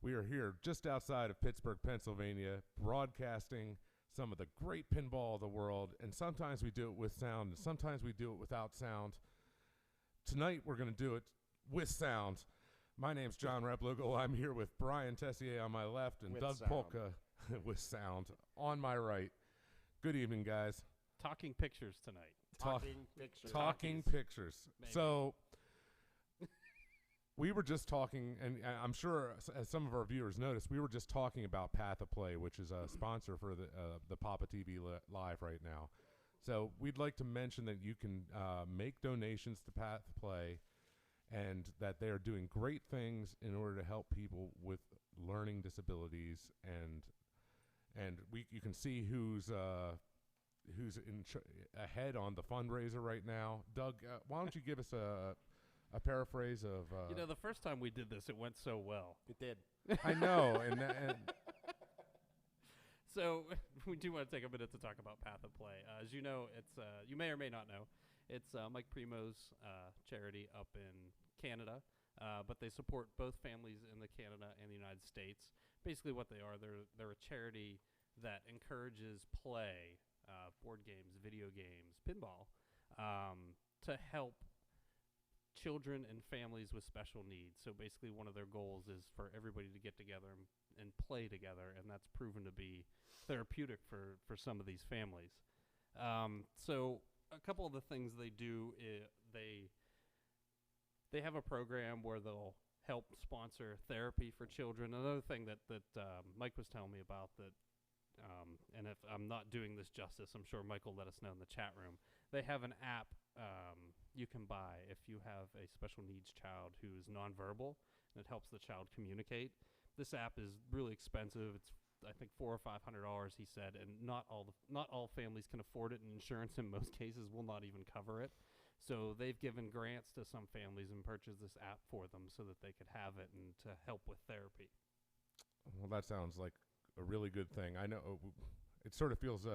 We are here just outside of Pittsburgh, Pennsylvania, broadcasting some of the great pinball of the world, and sometimes we do it with sound, and sometimes we do it without sound. Tonight, we're going to do it with sound. My name's John Replogle. I'm here with Brian Tessier on my left and with Doug sound. Polka with sound on my right. Good evening, guys. Talking pictures tonight. Talking pictures. Talking pictures. Maybe. So we were just talking, and I'm sure as some of our viewers noticed, we were just talking about Path of Play, which is a sponsor for the PAPAtv Live right now. So we'd like to mention that you can make donations to Path of Play, and that they are doing great things in order to help people with learning disabilities, and you can see who's ahead on the fundraiser right now. Doug, why don't you give us a paraphrase of... the first time we did this, it went so well. It did. I know, and So we do want to take a minute to talk about Path of Play. As you know, it's you may or may not know, it's Mike Primo's charity up in Canada, but they support both families in the Canada and the United States. Basically what they are, they're a charity that encourages play, board games, video games, pinball, to help children and families with special needs. So basically one of their goals is for everybody to get together and play together, and that's proven to be therapeutic for some of these families. So a couple of the things they do, they have a program where they'll help sponsor therapy for children. Another thing that Mike was telling me about that, and if I'm not doing this justice, I'm sure Mike will let us know in the chat room. They have an app you can buy if you have a special needs child who is nonverbal, and it helps the child communicate. This app is really expensive. It's I think $400 or $500, he said, and not all families can afford it, and insurance in most cases will not even cover it. So they've given grants to some families and purchased this app for them so that they could have it and to help with therapy. well, that sounds like a really good thing. I know it sort of feels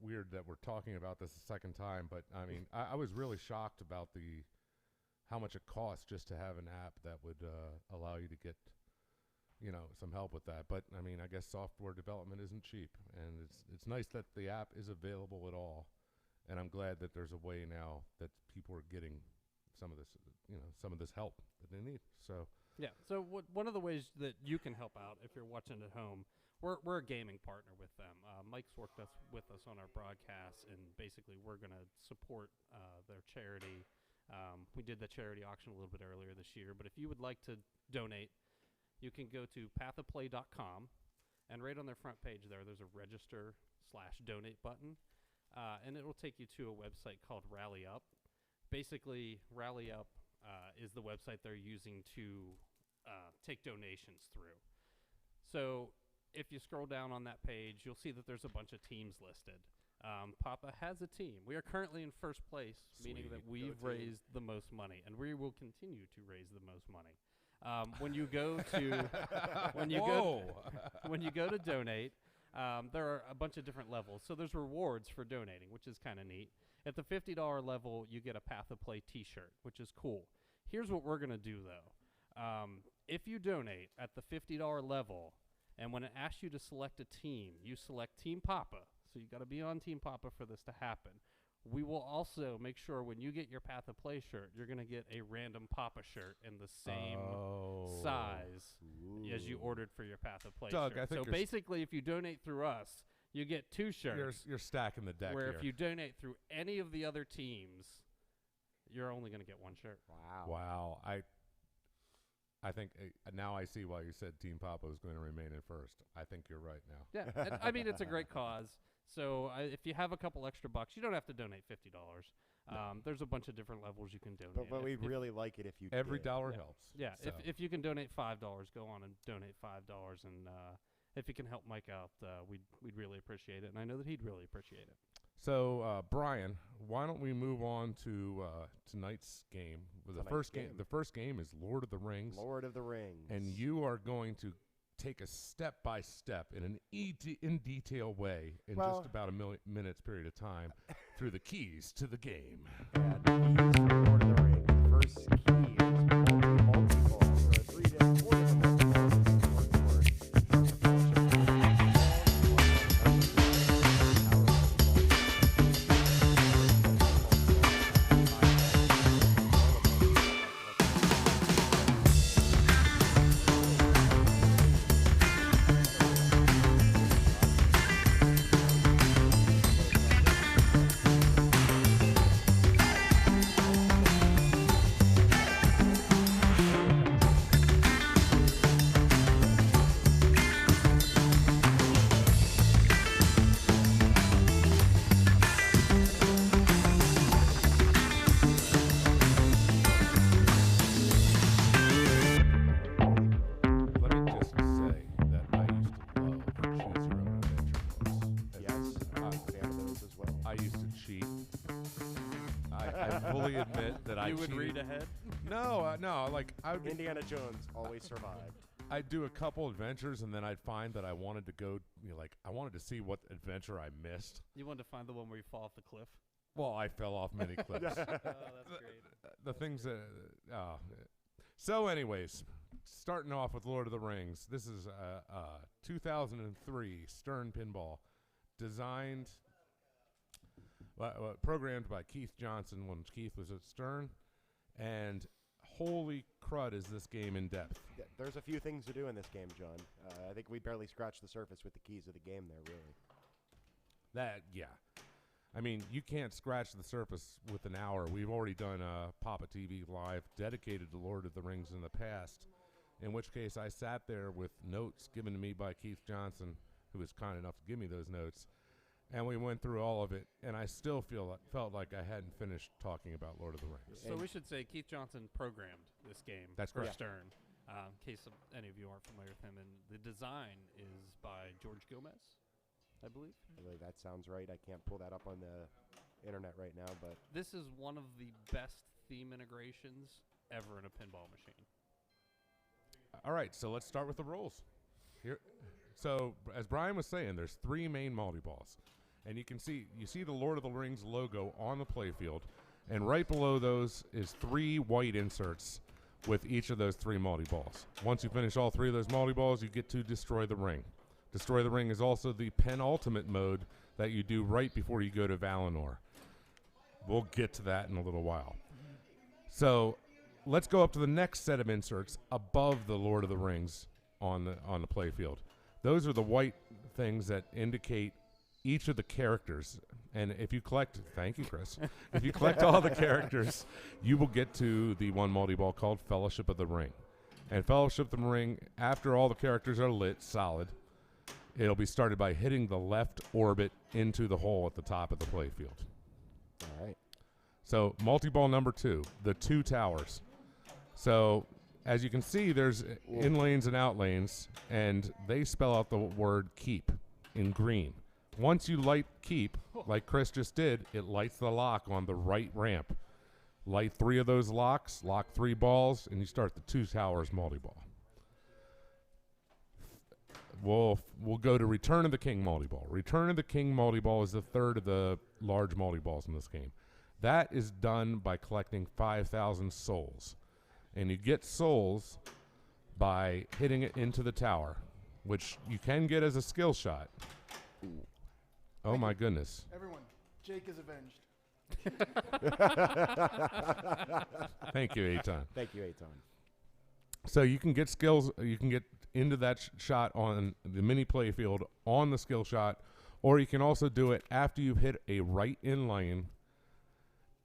weird that we're talking about this a second time, but I mean, I was really shocked about how much it costs just to have an app that would allow you to get some help with that. But I mean, I guess software development isn't cheap, and it's nice that the app is available at all. And I'm glad that there's a way now that people are getting some of this help that they need. So yeah. So one of the ways that you can help out if you're watching at home, we're a gaming partner with them. Mike's worked with us on our broadcasts, and basically we're going to support their charity. We did the charity auction a little bit earlier this year, but if you would like to donate, you can go to PAPAtv.com, and right on their front page there's a register/donate button, and it will take you to a website called Rally Up. Basically, Rally Up is the website they're using to take donations through. So if you scroll down on that page, you'll see that there's a bunch of teams listed. Papa has a team. We are currently in first place, meaning that we've raised the most money, and we will continue to raise the most money. When you go to when you go to donate, there are a bunch of different levels. So there's rewards for donating, which is kind of neat. At the $50 level, you get a Path of Play T-shirt, which is cool. Here's what we're gonna do though. If you donate at the $50 level, and when it asks you to select a team, you select Team Papa. So you got to be on Team Papa for this to happen. We will also make sure when you get your Path of Play shirt, you're going to get a random Papa shirt in the same size as you ordered for your Path of Play Doug, shirt. I think so basically, if you donate through us, you get two shirts. You're stacking the deck where here. if you donate through any of the other teams, you're only going to get one shirt. Wow. I think now I see why you said Team Papa is going to remain in first. I think you're right now. Yeah, and, I mean, it's a great cause. So if you have a couple extra bucks, you don't have to donate $50. There's a bunch of different levels you can donate. But we'd really like it if you every did. dollar helps. Yeah, so. if you can donate $5, go on and donate $5, and if you can help Mike out, we'd really appreciate it, and I know that he'd really appreciate it. So Brian, why don't we move on to tonight's game? The first game is Lord of the Rings. Lord of the Rings. And you are going to take a step by step in an in detail way in just about a minute's period of time through the keys to the game. Yeah, the keys for Lord of the Rings. The first key is multi-ball. There are 3 different multi-balls. I fully admit that I You would cheated. read ahead. No, like I would. Indiana Jones always survived. I'd do a couple adventures, and then I'd find that I wanted to go. I wanted to see what adventure I missed. You wanted to find the one where you fall off the cliff. Well, I fell off many cliffs. Oh, that's great. The things that. So, anyways, starting off with Lord of the Rings. This is 2003 Stern Pinball, designed, programmed by Keith Johnson when Keith was at Stern, and holy crud, is this game in depth? Yeah, there's a few things to do in this game, John. I think we barely scratched the surface with the keys of the game there, really. Yeah. I mean, you can't scratch the surface with an hour. We've already done PAPAtv Live dedicated to Lord of the Rings in the past, in which case I sat there with notes given to me by Keith Johnson, who was kind enough to give me those notes, and we went through all of it, and I still felt like I hadn't finished talking about Lord of the Rings. So we should say Keith Johnson programmed this game. That's for correct. Stern. In case any of you aren't familiar with him, and the design is by George Gomez, I believe. That sounds right. I can't pull that up on the internet right now, but This is one of the best theme integrations ever in a pinball machine. All right, so let's start with the rules. Here, so as Brian was saying, there's 3 main multi-balls, and you see the Lord of the Rings logo on the playfield, and right below those is 3 white inserts with each of those 3 multi-balls. Once you finish all 3 of those multi-balls, you get to destroy the ring. Destroy the ring is also the penultimate mode that you do right before you go to Valinor. We'll get to that in a little while. So let's go up to the next set of inserts above the Lord of the Rings on the playfield. Those are the white things that indicate each of the characters. And if you collect, thank you, Chris. If you collect all the characters, you will get to the one multi-ball called Fellowship of the Ring. And Fellowship of the Ring, after all the characters are lit solid, it'll be started by hitting the left orbit into the hole at the top of the playfield. all right. So multi-ball number 2, the 2 towers. So as you can see, there's in lanes and out lanes, and they spell out the word keep in green. Once you light keep, like Chris just did, it lights the lock on the right ramp. Light 3 of those locks, lock 3 balls, and you start the 2 towers multi-ball. We'll go to Return of the King multi-ball. Return of the King multi-ball is the 3rd of the large multi-balls in this game. That is done by collecting 5,000 souls. And you get souls by hitting it into the tower, which you can get as a skill shot. Oh my goodness. Everyone, Jake is avenged. Thank you, Eitan. Thank you, Aton. So you can get skills, you can get into that shot on the mini playfield on the skill shot, or you can also do it after you've hit a right in lane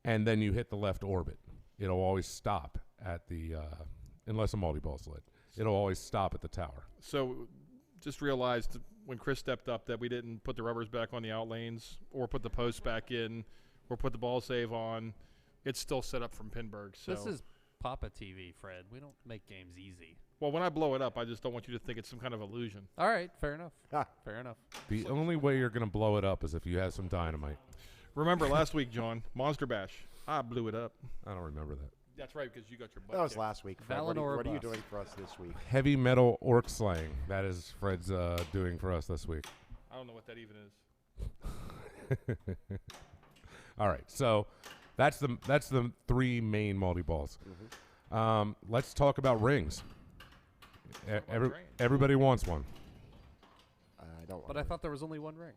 and then you hit the left orbit. It'll always stop at the, unless a multi-ball's lit, it'll always stop at the tower. So just realized when Chris stepped up that we didn't put the rubbers back on the out lanes or put the posts back in or put the ball save on. It's still set up from Pinburg. So This is PAPAtv, Fred. We don't make games easy. well, when I blow it up, I just don't want you to think it's some kind of illusion. All right, fair enough. Ah. Fair enough. The only way you're going to blow it up is if you have some dynamite. Remember last week, John, Monster Bash. I blew it up. I don't remember that. That's right, because you got your butt That was kicked. last week, Fred. What Valinor are you buff. doing for us this week? Heavy metal orc slang. That is Fred's doing for us this week. I don't know what that even is. All right, so that's the 3 main multi-balls. Let's talk about rings. Rings. Everybody wants one. I don't. But I thought there was only one ring.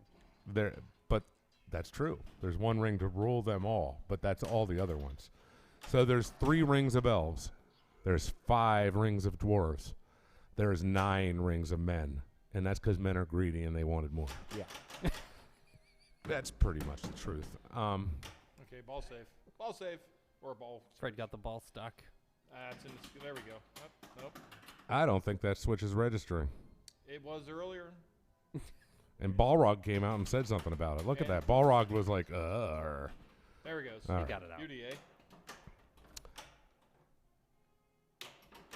But that's true. There's one ring to rule them all, but that's all the other ones. So there's 3 rings of elves. There's 5 rings of dwarves. There's 9 rings of men, and that's because men are greedy and they wanted more. Yeah. That's pretty much the truth. Okay, ball save. Ball save. Or ball. Fred got the ball stuck. It's in there we go. Nope. I don't think that switch is registering. It was earlier. And Balrog came out and said something about it. Look at that. Balrog was like, There he goes. All He right. got it out. Beauty, eh?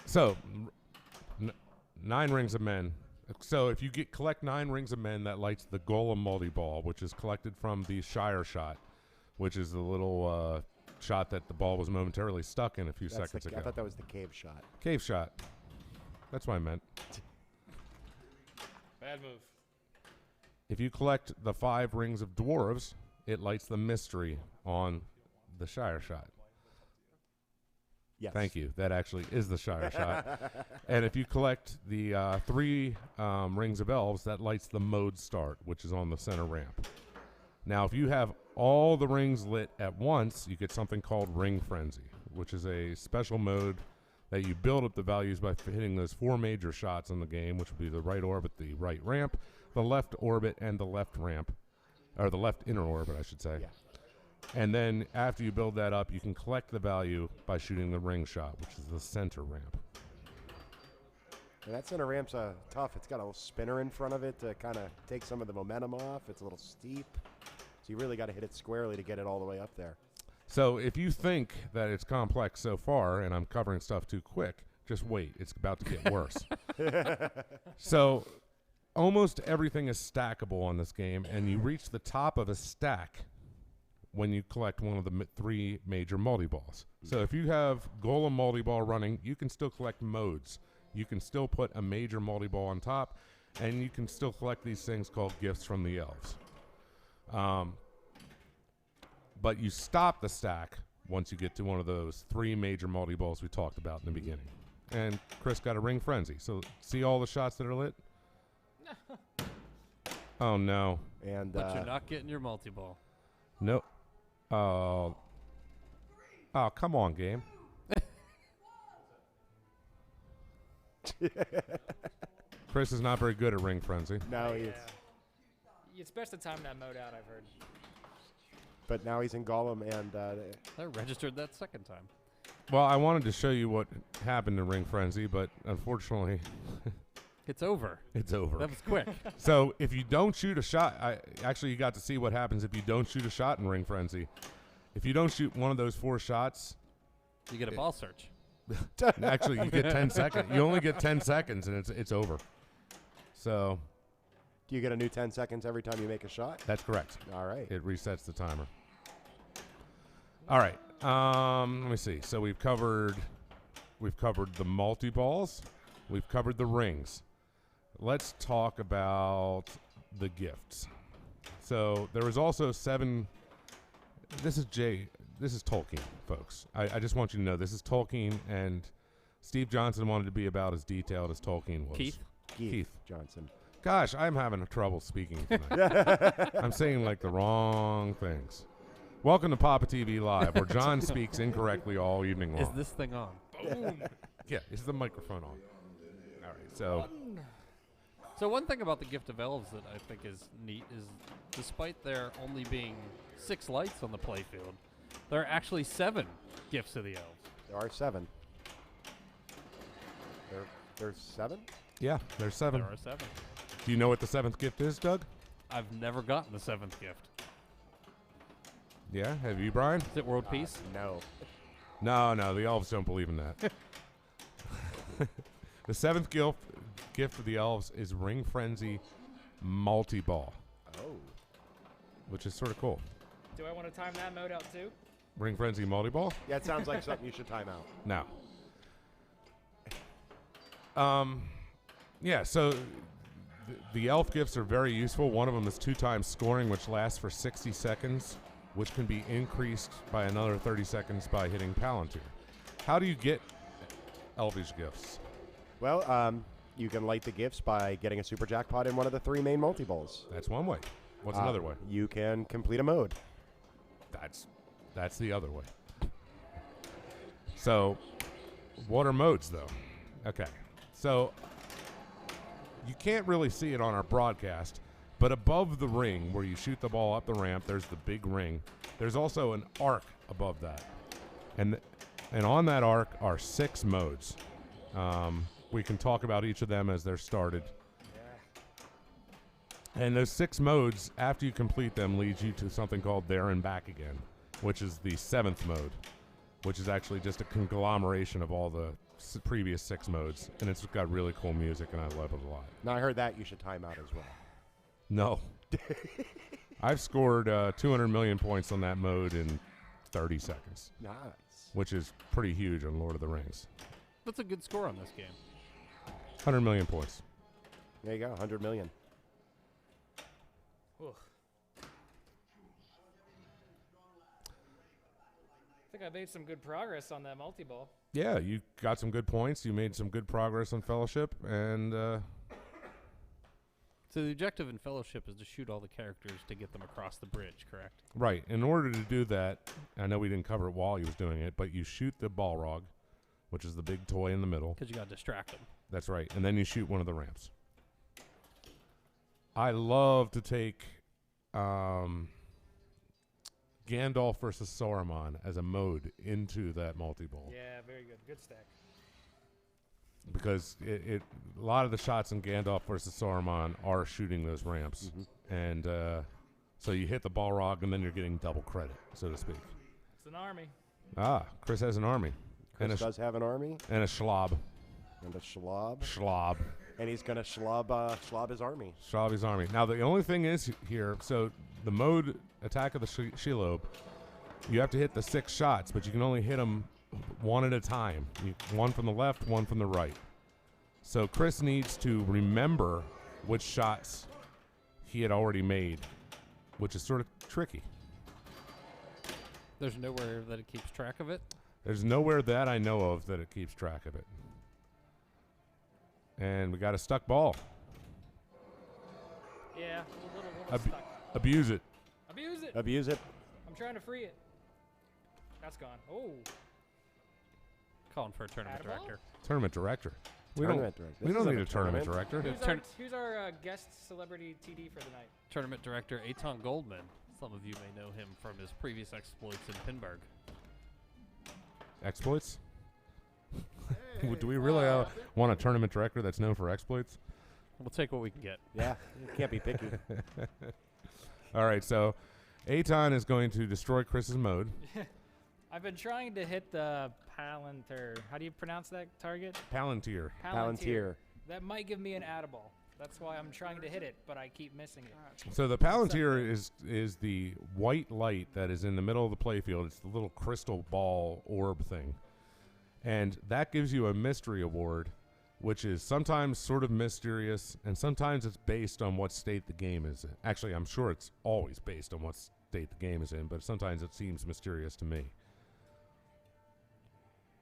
So, 9 rings of men. So if you collect 9 rings of men, that lights the Golem multi-ball, which is collected from the Shire Shot, which is the little shot that the ball was momentarily stuck in a few That's seconds ago. I thought that was the cave shot. Cave shot. That's what I meant. Bad move. If you collect the 5 rings of dwarves, it lights the mystery on the Shire shot. Yes. Thank you. That actually is the Shire shot. And if you collect the 3 rings of elves, that lights the mode start, which is on the center ramp. Now, if you have all the rings lit at once, you get something called Ring Frenzy, which is a special mode that you build up the values by hitting those 4 major shots in the game, which would be the right orbit, the right ramp, the left orbit, and the left ramp, or the left inner orbit, I should say. Yeah. And then after you build that up, you can collect the value by shooting the ring shot, which is the center ramp. And that center ramp's tough. It's got a little spinner in front of it to kind of take some of the momentum off. It's a little steep. So you really got to hit it squarely to get it all the way up there. So if you think that it's complex so far, and I'm covering stuff too quick, just wait. It's about to get worse. So almost everything is stackable on this game, and you reach the top of a stack when you collect one of the 3 major multi-balls. So if you have Golem multi-ball running, you can still collect modes. You can still put a major multi-ball on top, and you can still collect these things called gifts from the elves. But you stop the stack once you get to one of those 3 major multi-balls we talked about in the beginning. And Chris got a Ring Frenzy. So see all the shots that are lit? Oh, no. And But you're not getting your multi-ball. No. Oh, come on, game. Chris is not very good at Ring Frenzy. now It's best to time that mode out, I've heard. but now he's in Golem, and I registered that second time. Well, I wanted to show you what happened in Ring Frenzy, but unfortunately, It's over. it's over. That was quick. So if you don't shoot a shot, you got to see what happens if you don't shoot a shot in Ring Frenzy. If you don't shoot one of those 4 shots, You get a ball search. actually you get 10 seconds. You only get 10 seconds, and it's over. So do you get a new 10 seconds every time you make a shot? that's correct. All right. It resets the timer. All right. Let me see. So we've covered the multi-balls. We've covered the rings. Let's talk about the gifts. So there was also 7. This is Tolkien, folks. I just want you to know this is Tolkien, and Steve Johnson wanted to be about as detailed as Tolkien was. Keith? Johnson. Gosh, I'm having trouble speaking tonight. I'm saying like the wrong things. Welcome to PAPAtv Live, where John speaks incorrectly all evening long. Is this thing on? Boom. Yeah, is the microphone on? All right, so So one thing about the Gift of Elves that I think is neat is despite there only being 6 lights on the playfield, there are actually 7 Gifts of the Elves. There are 7. There's 7? yeah, there's 7. There are 7. Do you know what the 7th gift is, Doug? I've never gotten the 7th gift. Yeah, have you, Brian? Is it world peace? No. No, the elves don't believe in that. The 7th gift of the elves is Ring Frenzy multi-ball, Oh. which is sort of cool. Do I want to time that mode out too? Ring Frenzy multi-ball? Yeah, it sounds like something you should time out. No. Yeah, so the elf gifts are very useful. One of them is 2 times scoring, which lasts for 60 seconds, which can be increased by another 30 seconds by hitting Palantir. How do you get elvish gifts? Well, you can light the gifts by getting a super jackpot in one of the 3 main multi-balls. That's one way. What's another way? You can complete a mode. That's the other way. So, what are modes, though? Okay. So, you can't really see it on our broadcast, but above the ring where you shoot the ball up the ramp, there's the big ring. There's also an arc above that. And on that arc are 6 modes. We can talk about each of them as they're started. And those 6 modes, after you complete them, leads you to something called There and Back Again, which is the 7th mode, which is actually just a conglomeration of all the previous 6 modes. And it's got really cool music, and I love it a lot. Now, I heard that you should time out as well. No. I've scored 200 million points on that mode in 30 seconds, Nice. which is pretty huge on Lord of the Rings. That's a good score on this game. 100 million points. There you go, 100 million. Oof. I think I made some good progress on that multi-ball. Yeah, you got some good points. You made some good progress on Fellowship, and So the objective in Fellowship is to shoot all the characters to get them across the bridge, correct? right. In order to do that, I know we didn't cover it while he was doing it, but you shoot the Balrog, which is the big toy in the middle. Because you got to distract them. That's right. And then you shoot one of the ramps. I love to take Gandalf versus Saruman as a mode into that multi-ball. Yeah, very good. Good stack. Because a lot of the shots in Gandalf versus Saruman are shooting those ramps. And so you hit the Balrog, and then you're getting double credit, so to speak. It's an army. Chris has an army. Chris does have an army. And a schlob. And a schlob. Schlob. And he's going to schlob his army. Schlob his army. Now, the only thing is here, so the mode Attack of the Shelob, you have to hit the 6 shots, but you can only hit them one at a time. One from the left, one from the right. So Chris needs to remember which shots he had already made, which is sort of tricky. There's nowhere that it keeps track of it. There's nowhere that I know of that it keeps track of it. And we got a stuck ball. Yeah, a little stuck. Abuse it. Abuse it. Abuse it. I'm trying to free it. That's gone. Oh. Calling for a tournament Add a ball? director. Tournament director. Tournament director. We This don't isn't need a tournament director. Who's our guest celebrity TD for the night? Tournament director Eitan Goldman. Some of you may know him from his previous exploits in Pinburg. Exploits? Do we really want a tournament director that's known for exploits? We'll take what we can get. Yeah, you can't be picky. All right, so Eitan is going to destroy Chris's mode. I've been trying to hit the Palantir. How do you pronounce that target? Palantir. Palantir. That might give me an add-a-ball. That's why I'm trying to hit it, but I keep missing it. So the Palantir is the white light that is in the middle of the playfield. It's the little crystal ball orb thing. And that gives you a mystery award, which is sometimes sort of mysterious, and sometimes it's based on what state the game is in. Actually, I'm sure it's always based on what state the game is in, but sometimes it seems mysterious to me.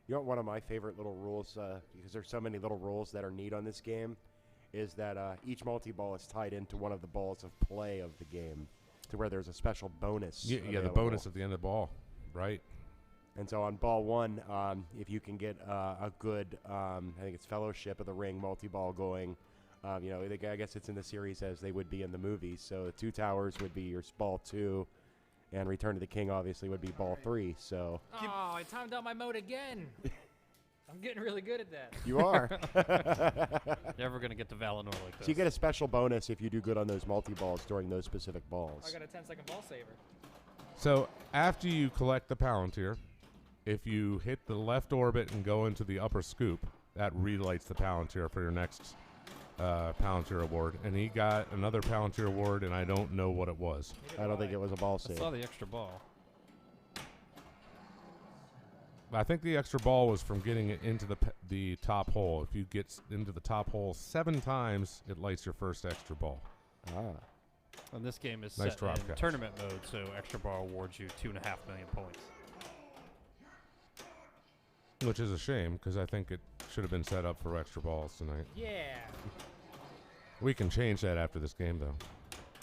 You know what one of my favorite little rules, because there's so many little rules that are neat on this game, is that each multi-ball is tied into one of the balls of play of the game, to where there's a special bonus. Yeah, the available. bonus at the end of the ball, right? And so on ball 1, if you can get a good, I think it's Fellowship of the Ring multi-ball going, I guess it's in the series as they would be in the movies. So 2 Towers would be your ball 2, and Return to the King obviously would be ball 3. So Oh, I timed out my mode again. I'm getting really good at that. you are. Never going to get to Valinor like this. So you get a special bonus if you do good on those multi-balls during those specific balls. I got a 10-second ball saver. So after you collect the Palantir, if you hit the left orbit and go into the upper scoop, that relights the Palantir for your next Palantir award. And he got another Palantir award, and I don't know what it was. I don't think it was a ball I save. saw the extra ball. I think the extra ball was from getting it into the top hole. If you get into the top hole 7 times, it lights your first extra ball. And this game is Nice set drop in catch. tournament mode, so extra ball awards you 2.5 million points. Which is a shame, because I think it should have been set up for extra balls tonight. Yeah. We can change that after this game, though.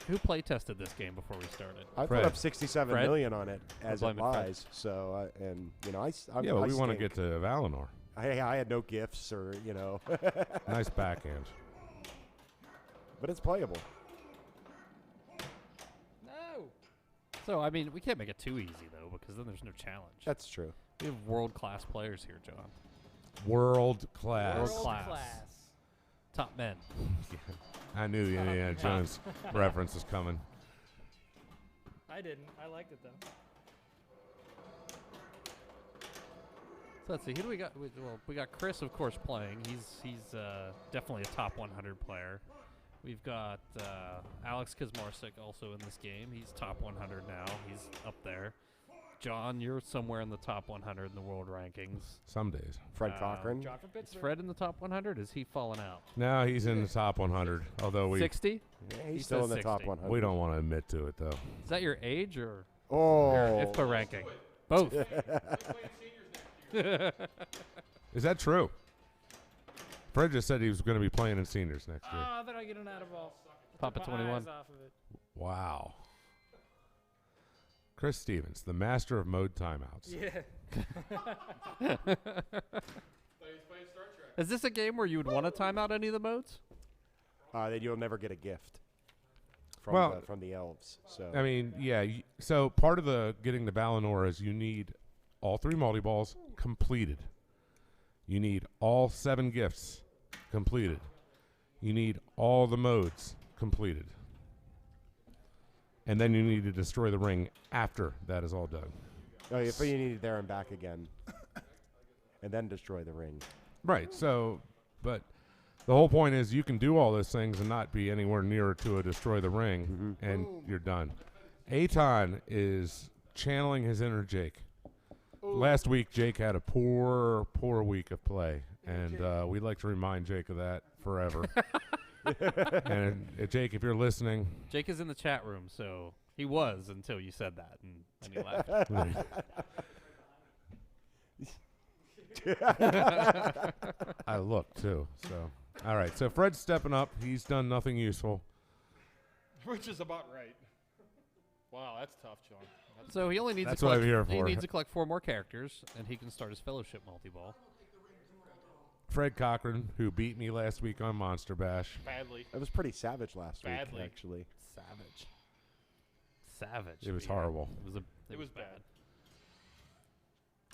Who play tested this game before we started? I Fred. put up 67 Fred? million on it as it blame it, Fred. lies. So, I'm Yeah, but I we want to stink. get to Valinor. I had no gifts or, Nice backhand. but it's playable. No. So, I mean, we can't make it too easy, though, because then there's no challenge. That's true. We have world-class players here, John. World class. World World class. class. Top men. I knew the Indiana Jones reference was coming. I didn't. I liked it, though. So let's see. Who do we got? We got Chris, of course, playing. He's definitely a top 100 player. We've got Alex Kazmarsik also in this game. He's top 100 now. He's up there. John, you're somewhere in the top 100 in the world rankings. Some days. Fred Cochran. John from Is Pittsburgh. Fred in the top 100? Is he fallen out? No, he's in the top 100. Although we 60? Yeah, He he's still in says the top 60. 100. we don't want to admit to it though. Is that your age or Oh. your IFPA ranking? Both. Is that true? Fred just said he was going to be playing in seniors next year. Oh, they're not getting out of ball. Papa Took my 21. eyes off of it. Wow. Chris Stevens, the master of mode timeouts. Yeah. Is this a game where you would want to time out any of the modes? Then you'll never get a gift from Well, from the elves. So I mean, yeah. So part of the getting the Valinor is you need all 3 multi-balls completed. You need all 7 gifts completed. You need all the modes completed. And then you need to destroy the ring after that is all done. oh, yeah, but you need it there and back again, and then destroy the ring. Right. So, but the whole point is you can do all those things and not be anywhere near to a destroy the ring, and you're done. Aton is channeling his inner Jake. Last week, Jake had a poor week of play, and we'd like to remind Jake of that forever. And Jake, if you're listening, Jake is in the chat room, so he was until you said that, and then he left. I look too. So, all right. So Fred's stepping up. He's done nothing useful. Which is about right. Wow, that's tough, John. So he only needs That's to what collect, I'm here he for. needs to collect 4 more characters, and he can start his fellowship multi-ball. Fred Cochran, who beat me last week on Monster Bash. Badly. It was pretty savage last Badly. week, actually. Savage. It was yeah. horrible. It was bad.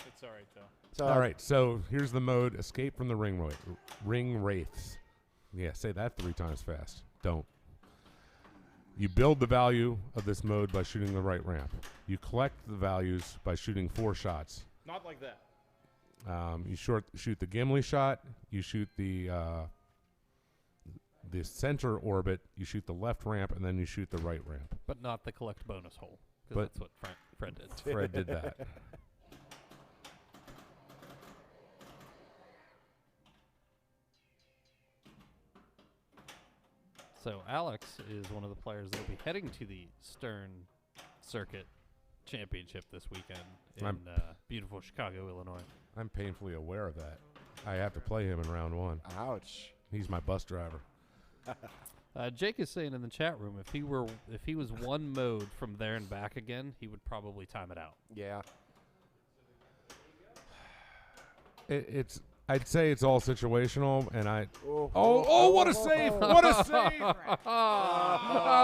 It's all right, though. So All right, so here's the mode: Escape from the ring wraiths. Yeah, say that 3 times fast. Don't. You build the value of this mode by shooting the right ramp. You collect the values by shooting 4 shots. Not like that. You shoot the Gimli shot. You shoot the center orbit. You shoot the left ramp, and then you shoot the right ramp. But not the collect bonus hole, But- because that's what Fred did. Fred did that. So Alex is one of the players that will be heading to the Stern Circuit Championship this weekend in I'm- beautiful Chicago, Illinois. I'm painfully aware of that. I have to play him in round 1. ouch. He's my bus driver. Jake is saying in the chat room if he was 1 mode from there and back again, he would probably time it out. Yeah. I'd say it's all situational, and Oh, what a save! What a save!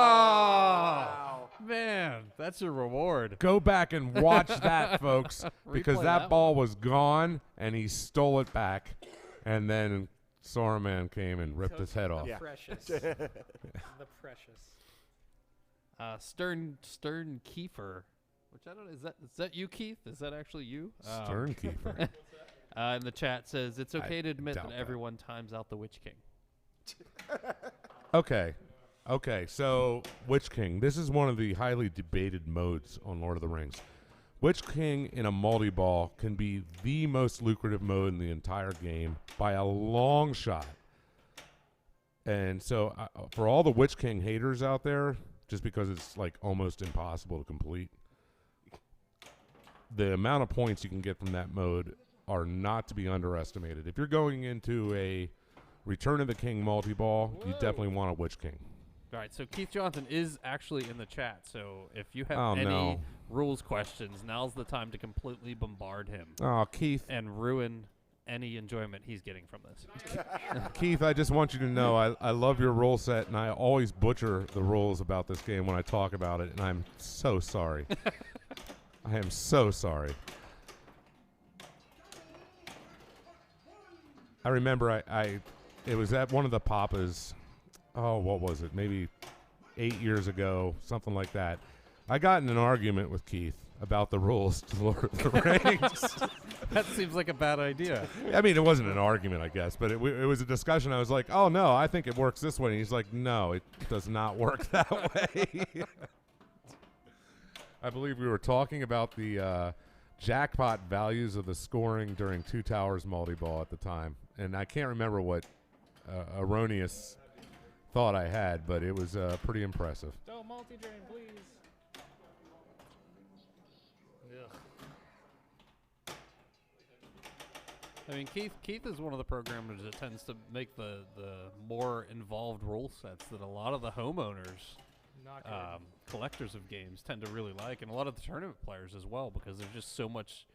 Oh, man, that's your reward. Go back and watch that, folks, because Replay that that ball was gone, and he stole it back, and then Saruman came and ripped his head off. Yeah. Precious. The precious. Stern Kiefer, which I don't know, is that you, Keith? Is that actually you? Sternkeeper. In the chat says it's okay to admit doubt that that. everyone times out the Witch King. Okay, so Witch King. This is one of the highly debated modes on Lord of the Rings. Witch King in a multi-ball can be the most lucrative mode in the entire game by a long shot. And so for all the Witch King haters out there, just because it's like almost impossible to complete, the amount of points you can get from that mode are not to be underestimated. If you're going into a Return of the King multi-ball, you definitely want a Witch King. All right, so Keith Johnson is actually in the chat. So if you have Oh, any no. rules questions, now's the time to completely bombard him Oh, Keith, and ruin any enjoyment he's getting from this. Keith, I just want you to know I love your rule set, and I always butcher the rules about this game when I talk about it, and I'm so sorry. I am so sorry. I remember it was at one of the Papas, what was it, maybe 8 years ago, something like that. I got in an argument with Keith about the rules to Lord of the Rings. That seems like a bad idea. I mean, it wasn't an argument, I guess, but it was a discussion. I was like, oh, no, I think it works this way. And he's like, no, it does not work that way. I believe we were talking about the jackpot values of the scoring during Two Towers multi-ball at the time, and I can't remember what erroneous thought I had, but it was pretty impressive. Don't multi-drain, please. I mean, Keith is one of the programmers that tends to make the more involved rule sets that a lot of the homeowners, Not good. collectors of games, tend to really like, and a lot of the tournament players as well, because there's just so much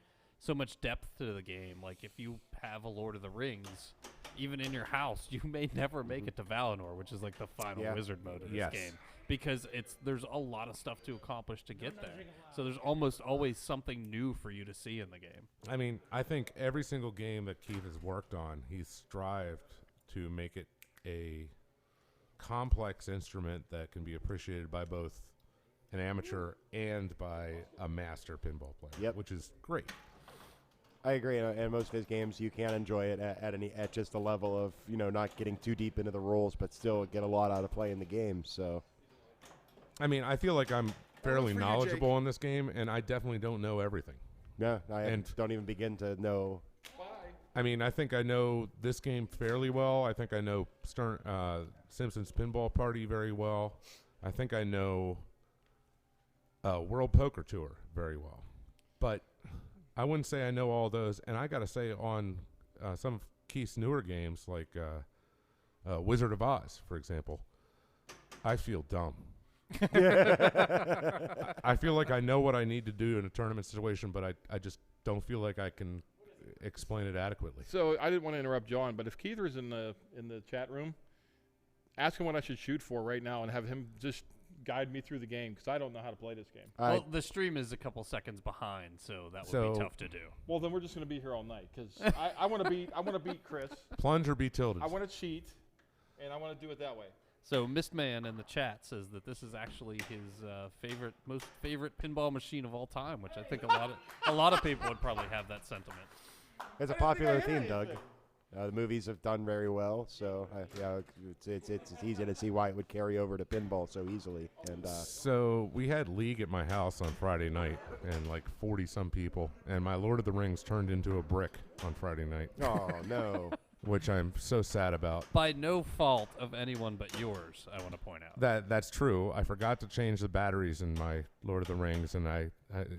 depth to the game. Like, if you have a Lord of the Rings, even in your house, you may never make it to Valinor, which is like the final wizard mode of this game, because there's a lot of stuff to accomplish to get there. So there's almost always something new for you to see in the game. I mean, I think every single game that Keith has worked on, he's strived to make it a complex instrument that can be appreciated by both an amateur and by a master pinball player, which is great. I agree. And most of his games, you can enjoy it at just the level of, not getting too deep into the rules, but still get a lot out of play in the game. So, I mean, I feel like I'm fairly knowledgeable in this game, and I definitely don't know everything. Yeah, I don't even begin to know. I mean, I think I know this game fairly well. I think I know Simpsons Pinball Party very well. I think I know World Poker Tour very well. But I wouldn't say I know all those. And I got to say, on some of Keith's newer games, like Wizard of Oz, for example, I feel dumb. I feel like I know what I need to do in a tournament situation, but I just don't feel like I can explain it adequately. So I didn't want to interrupt John, but if Keith is in the chat room, ask him what I should shoot for right now and have him just guide me through the game, because I don't know how to play this game. Well, the stream is a couple seconds behind, so that would be tough to do. Well, then we're just going to be here all night, because I want to beat Chris. Plunge or be tilted. I want to cheat, and I want to do it that way. So Mist Man in the chat says that this is actually his most favorite pinball machine of all time, which I think a lot of people would probably have that sentiment. It's a popular theme, Doug. The movies have done very well, so it's easy to see why it would carry over to pinball so easily. And so we had League at my house on Friday night, and like 40-some people, and my Lord of the Rings turned into a brick on Friday night. Oh, no. Which I'm so sad about. By no fault of anyone but yours, I want to point out. That's true. I forgot to change the batteries in my Lord of the Rings, and I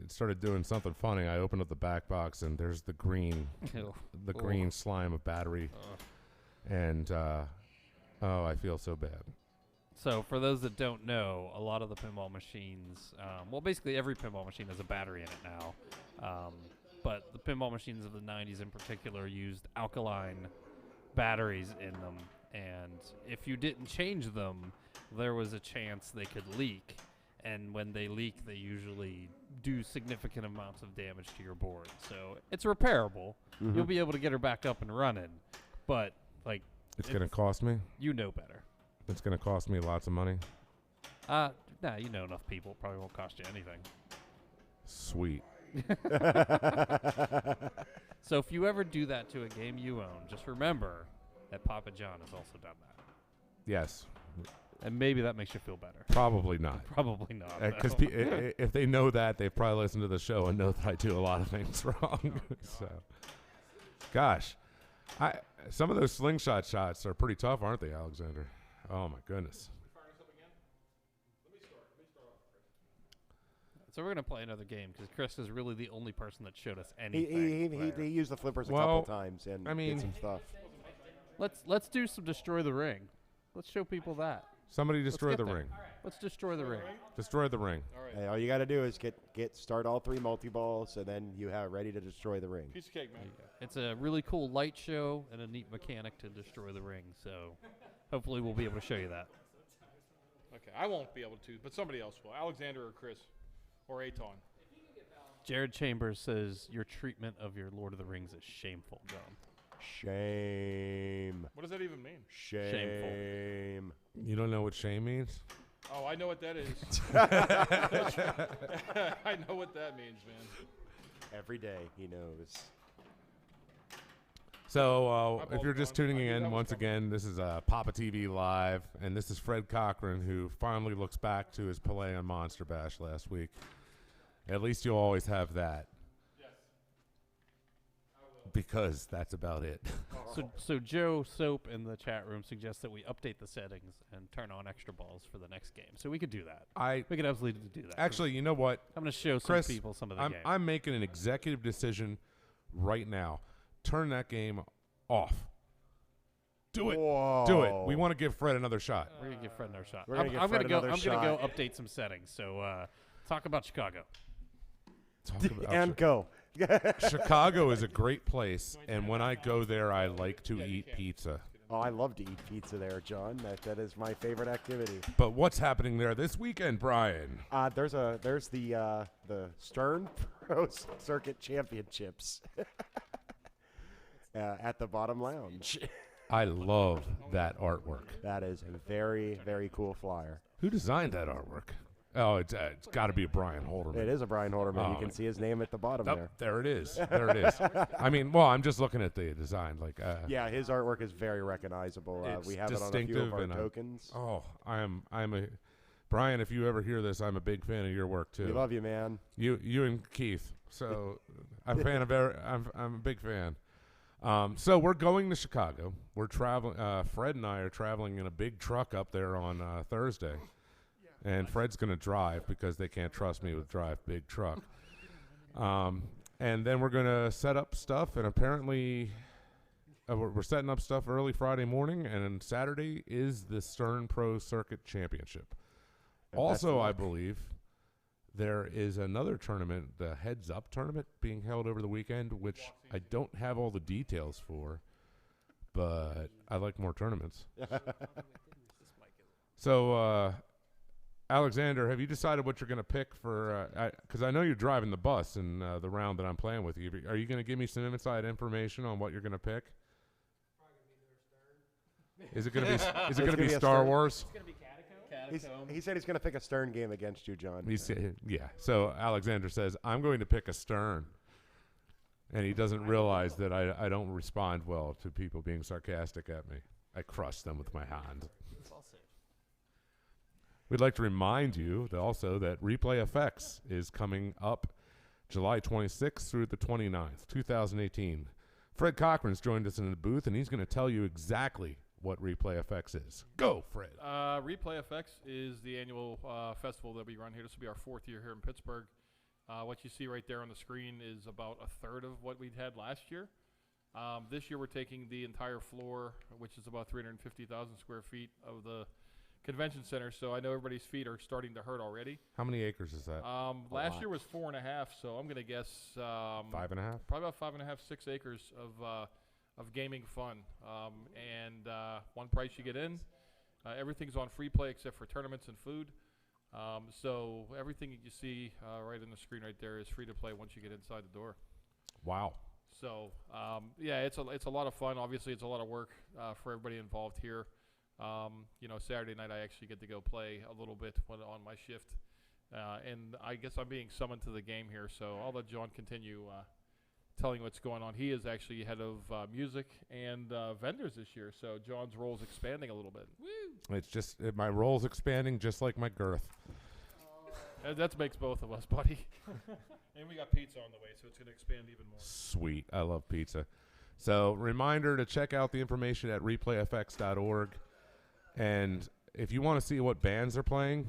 started doing something funny. I opened up the back box, and there's the green, green slime of battery, and I feel so bad. So for those that don't know, a lot of the pinball machines, basically every pinball machine has a battery in it now, but the pinball machines of the 90s in particular used alkaline batteries in them, and if you didn't change them, there was a chance they could leak, and when they leak, they usually do significant amounts of damage to your board. So it's repairable. Mm-hmm. You'll be able to get her back up and running, but it's going to cost me. You know better. It's going to cost me lots of money. Nah, you know enough people. It probably won't cost you anything. Sweet. So if you ever do that to a game you own, just remember that Papa John has also done that. Yes. And maybe that makes you feel better. Probably not. Probably not. Because if they know that, they've probably listened to the show and know that I do a lot of things wrong. So, gosh, some of those slingshot shots are pretty tough, aren't they, Alexander? Oh my goodness. So we're going to play another game because Chris is really the only person that showed us anything. He used the flippers a couple times and did some stuff. Let's do some Destroy the Ring. Let's show people that. Somebody destroy the ring. Let's destroy the ring. Destroy the ring. All right. Hey, all you got to do is start all three multi-balls, and then you have ready to destroy the ring. Piece of cake, man. It's a really cool light show and a neat mechanic to destroy the ring. So hopefully we'll be able to show you that. Okay, I won't be able to, but somebody else will. Alexander or Chris or Aton. Jared Chambers says your treatment of your Lord of the Rings is shameful, John. Shame. What does that even mean? Shame. Shameful. You don't know what shame means? Oh, I know what that is. I know what that means, man. Every day he knows. So if you're just tuning in once again, this is PAPAtv Live, and this is Fred Cochran, who finally looks back to his play on Monster Bash last week. At least you'll always have that. Because that's about it. So Joe Soap in the chat room suggests that we update the settings and turn on extra balls for the next game. So we could do that. We could absolutely do that. Actually, you know what? I'm going to show Chris, some people some of the game. I'm making an executive decision right now. Turn that game off. Do it. Whoa. Do it. We want to give Fred another shot. We're going to give Fred another shot. We're gonna give I'm Fred going to another go. I'm going to shot. go update some settings. So talk about Chicago. Talk about And go. Chicago is a great place, and when I go there, I like to eat pizza. Oh, I love to eat pizza there, John. That is my favorite activity. But what's happening there this weekend, Brian? There's the Stern Pro Circuit Championships at the Bottom Lounge. I love that artwork. That is a very, very cool flyer. Who designed that artwork? Oh, it's got to be a Brian Holderman. It is a Brian Holderman. Oh. You can see his name at the bottom Oh, there. there it is. There it is. I mean, well, I'm just looking at the design. Like, Yeah, his artwork is very recognizable. It's We have it on a few distinctive of our and tokens. oh, I'm a Brian. If you ever hear this, I'm a big fan of your work too. We love you, man. You and Keith. So I'm a fan of I'm a big fan. So we're going to Chicago. We're traveling. Fred and I are traveling in a big truck up there on Thursday. And Fred's going to drive because they can't trust me with drive big truck. And then we're going to set up stuff, and apparently we're setting up stuff early Friday morning, and then Saturday is the Stern Pro Circuit Championship. Also, I believe there is another tournament, the Heads Up tournament, being held over the weekend, which I don't have all the details for, but I like more tournaments. So, Alexander, have you decided what you're going to pick for? Because I know you're driving the bus in the round that I'm playing with you. Are you going to give me some inside information on what you're going to pick? Is it going to be? Is it going to be Star Wars? It's gonna be Catacomb. He said he's going to pick a Stern game against you, John. Yeah. So Alexander says I'm going to pick a Stern, and he doesn't realize that I don't respond well to people being sarcastic at me. I crush them with my hand. We'd like to remind you that also that Replay FX is coming up July 26th through the 29th, 2018. Fred Cochran's joined us in the booth, and he's going to tell you exactly what Replay FX is. Go, Fred. Replay FX is the annual festival that we run here. This will be our 4th year here in Pittsburgh. What you see right there on the screen is about a third of what we had last year. This year we're taking the entire floor, which is about 350,000 square feet of the convention center, so I know everybody's feet are starting to hurt already. How many acres is that? Last year was 4.5, so I'm going to guess 5.5? probably about 5.5, 6 acres of gaming fun. One price you get in. Everything's on free play except for tournaments and food. So everything you see right on the screen right there is free to play once you get inside the door. Wow. So yeah, it's a lot of fun. Obviously, it's a lot of work for everybody involved here. Saturday night I actually get to go play a little bit on my shift, and I guess I'm being summoned to the game here. So I'll let John continue telling what's going on. He is actually head of music and vendors this year, so John's role is expanding a little bit. Woo! It's just my role's expanding just like my girth. That makes both of us, buddy. And we got pizza on the way, so it's going to expand even more. Sweet. I love pizza. So reminder to check out the information at replayfx.org. And if you want to see what bands are playing,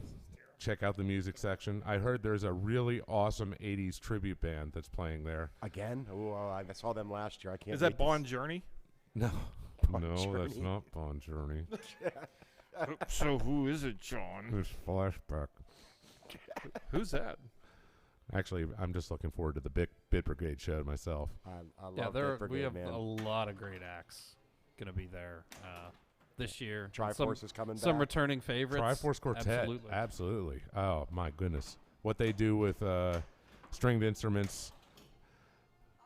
check out the music section. I heard there's a really awesome 80s tribute band that's playing there. Again? Oh, I saw them last year. I can't. Is that Bon Journey? No. Bon No, that's Journey. not Bon Journey. So who is it, John? Who's Flashback? Who's that? Actually, I'm just looking forward to the Bit Brigade show myself. I love Yeah, Bit Brigade, we have man. a lot of great acts going to be there this year. Triforce is coming Some back. returning favorites. Triforce Quartet. Absolutely. Oh, my goodness. What they do with stringed instruments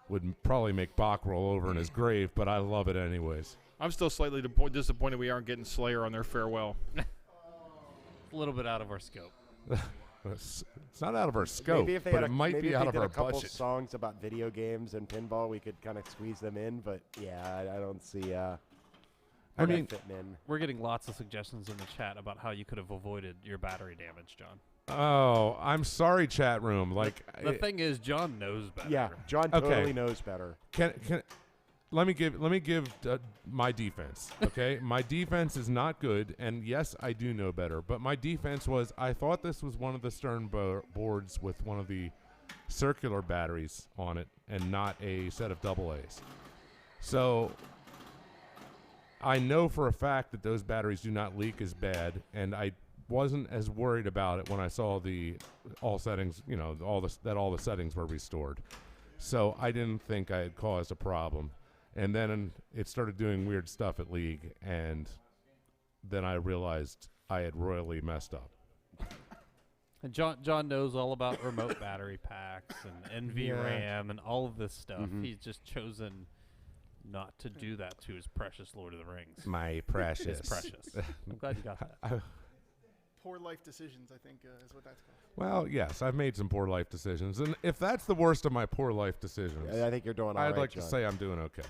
would probably make Bach roll over in his grave, but I love it anyways. I'm still slightly disappointed we aren't getting Slayer on their farewell. A little bit out of our scope. It's not out of our scope, Maybe if they but had it might maybe be if out they of did our a couple budget. songs about video games and pinball, we could kind of squeeze them in. But yeah, I don't see. I mean, fitting in. We're getting lots of suggestions in the chat about how you could have avoided your battery damage, John. Oh, I'm sorry, chat room. Like, The thing is, John knows better. Yeah, John Okay. totally knows better. can let me give my defense. Okay, my defense is not good, and yes, I do know better. But my defense was I thought this was one of the Stern boards with one of the circular batteries on it, and not a set of AA's. So I know for a fact that those batteries do not leak as bad, and I wasn't as worried about it when I saw all settings, all the settings were restored. So I didn't think I had caused a problem. And then it started doing weird stuff at League, and then I realized I had royally messed up. And John knows all about remote battery packs and NVRAM and all of this stuff. Mhm. He's just chosen not to do that to his precious Lord of the Rings. My precious. His precious. I'm glad you got that. Poor life decisions, I think, is what that's called. Well, yes, I've made some poor life decisions. And if that's the worst of my poor life decisions, I think you're doing all I'd right, like John. to say I'm doing okay.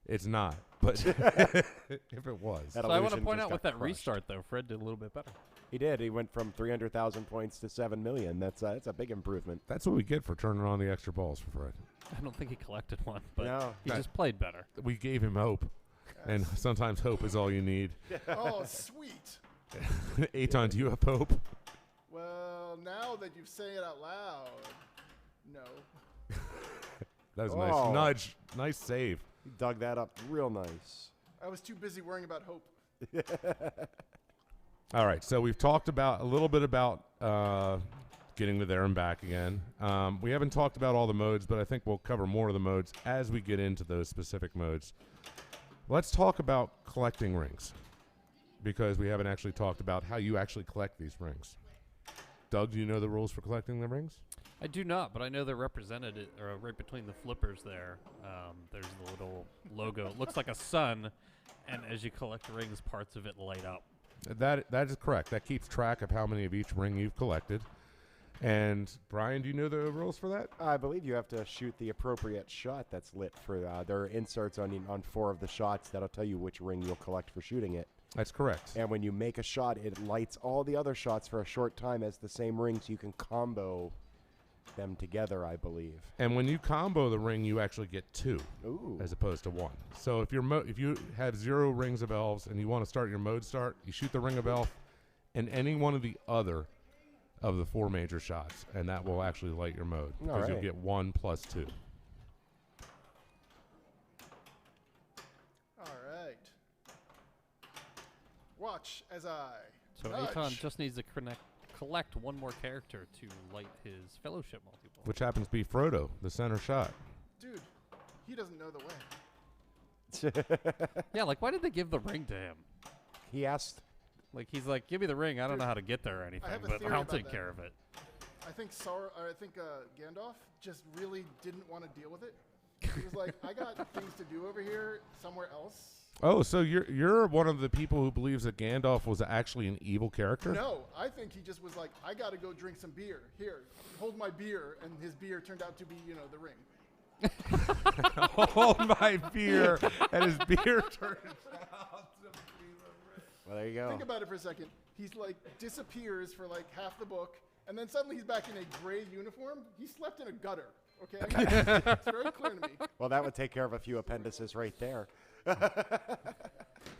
It's not, but if it was. That So I want to illusion point just out got with that crushed. restart, though, Fred did a little bit better. He did. He went from 300,000 points to 7 million. That's a big improvement. That's what we get for turning on the extra balls for Fred. I don't think he collected one, but No. he just played better. We gave him hope, and sometimes hope is all you need. Oh, sweet. Eitan, do you have hope? Well, now that you say it out loud, no. That was a Oh. nice nudge. Nice save. He dug that up real nice. I was too busy worrying about hope. All right, so we've talked about a little bit about getting to there and back again. We haven't talked about all the modes, but I think we'll cover more of the modes as we get into those specific modes. Let's talk about collecting rings, because we haven't actually talked about how you actually collect these rings. Doug, do you know the rules for collecting the rings? I do not, but I know they're represented right between the flippers there. There's the little logo. It looks like a sun, and as you collect rings, parts of it light up. That is correct. That keeps track of how many of each ring you've collected. And Brian, do you know the rules for that? I believe you have to shoot the appropriate shot that's lit for. There are inserts on 4 of the shots that'll tell you which ring you'll collect for shooting it. That's correct. And when you make a shot, it lights all the other shots for a short time as the same ring, so you can combo them together, I believe. And when you combo the ring, you actually get 2 Ooh. as opposed to 1. So if if you have 0 rings of elves and you want to start your mode start, you shoot the ring of elf and any one of the other of the 4 major shots, and that will actually light your mode, because you'll right. get 1 plus 2. All right. Watch as I. So nudge. Eitan just needs to collect one more character to light his fellowship multi-ball. Which happens to be Frodo, the center shot. Dude, he doesn't know the way. Yeah, like why did they give the ring to him? He asked. Like he's like, give me the ring. I don't know how to get there or anything, have a but theory I'll about take that. care of it. I think Gandalf just really didn't want to deal with it. He was like, I got things to do over here somewhere else. Oh, so you're one of the people who believes that Gandalf was actually an evil character? No, I think he just was like, I got to go drink some beer. Here, hold my beer. And his beer turned out to be, the ring. Hold my beer, and his beer turned out to be the ring. Well, there you go. Think about it for a second. He's like disappears for like half the book, and then suddenly he's back in a gray uniform. He slept in a gutter. Okay, it's very clear to me. Well, that would take care of a few appendices right there.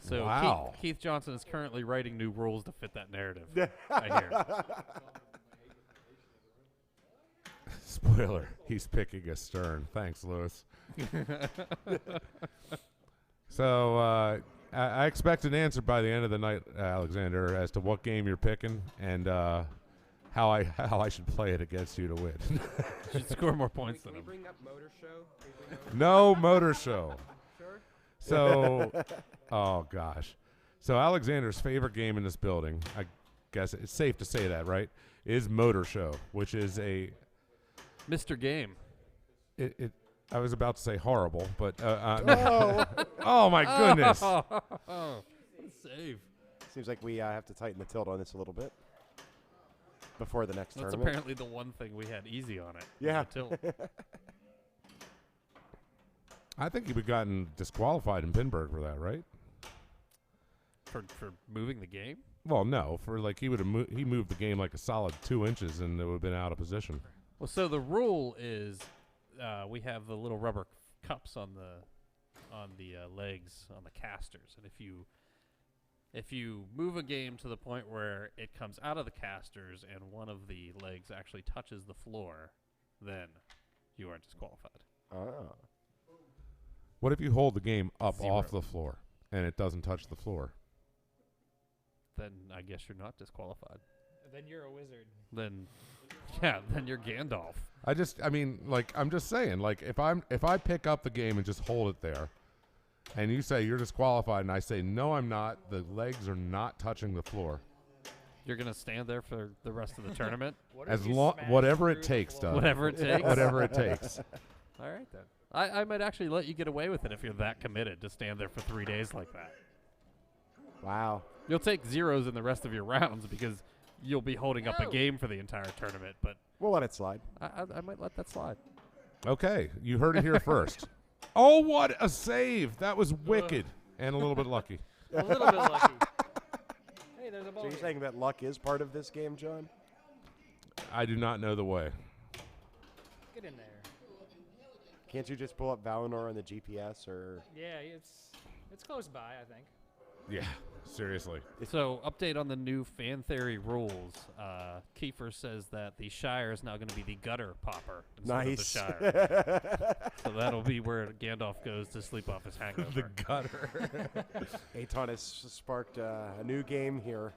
So Wow. Keith Johnson is currently writing new rules to fit that narrative. I hear. Spoiler, he's picking a Stern. Thanks, Lewis. So I expect an answer by the end of the night, Alexander, as to what game you're picking and how I should play it against you to win. Should score more points than him. bring up Motor Show? No motor show. Sure. So, oh gosh. So Alexander's favorite game in this building, I guess it's safe to say that, right, is Motor Show, which is a Mr. Game. I was about to say horrible, but Oh. oh my goodness. Save. Seems like we have to tighten the tilt on this a little bit before the next That's tournament. apparently the one thing we had easy on it. was Yeah. the tilt. I think you've gotten disqualified in Pinburg for that, right? for moving the game. Well, no. For like he would have he moved the game like a solid 2 inches, and it would have been out of position. Well, so the rule is we have the little rubber cups on the legs on the casters, and if you move a game to the point where it comes out of the casters and one of the legs actually touches the floor, then you are disqualified. Oh. What if you hold the game up 0. off the floor and it doesn't touch the floor? Then I guess you're not disqualified. Then you're a wizard. Then you're Gandalf. I'm just saying, like, if I pick up the game and just hold it there, and you say you're disqualified, and I say no, I'm not. The legs are not touching the floor. You're gonna stand there for the rest of the tournament. Whatever it takes, Doug. Whatever it takes. Whatever it takes. All right then. I might actually let you get away with it if you're that committed to stand there for 3 days like that. Wow. You'll take zeros in the rest of your rounds because you'll be holding up a game for the entire tournament. But We'll let it slide. I might let that slide. Okay, you heard it here first. Oh, what a save! That was wicked and a little bit lucky. A little bit lucky. Hey, there's a ball. So you're here. saying that luck is part of this game, John? I do not know the way. Get in there. Can't you just pull up Valinor on the GPS or? Yeah, it's close by, I think. Yeah, seriously. So, update on the new fan theory rules. Kiefer says that the Shire is now going to be the gutter popper instead of the Nice. Shire. So that'll be where Gandalf goes to sleep off his hangover. The gutter. Aton has sparked a new game here.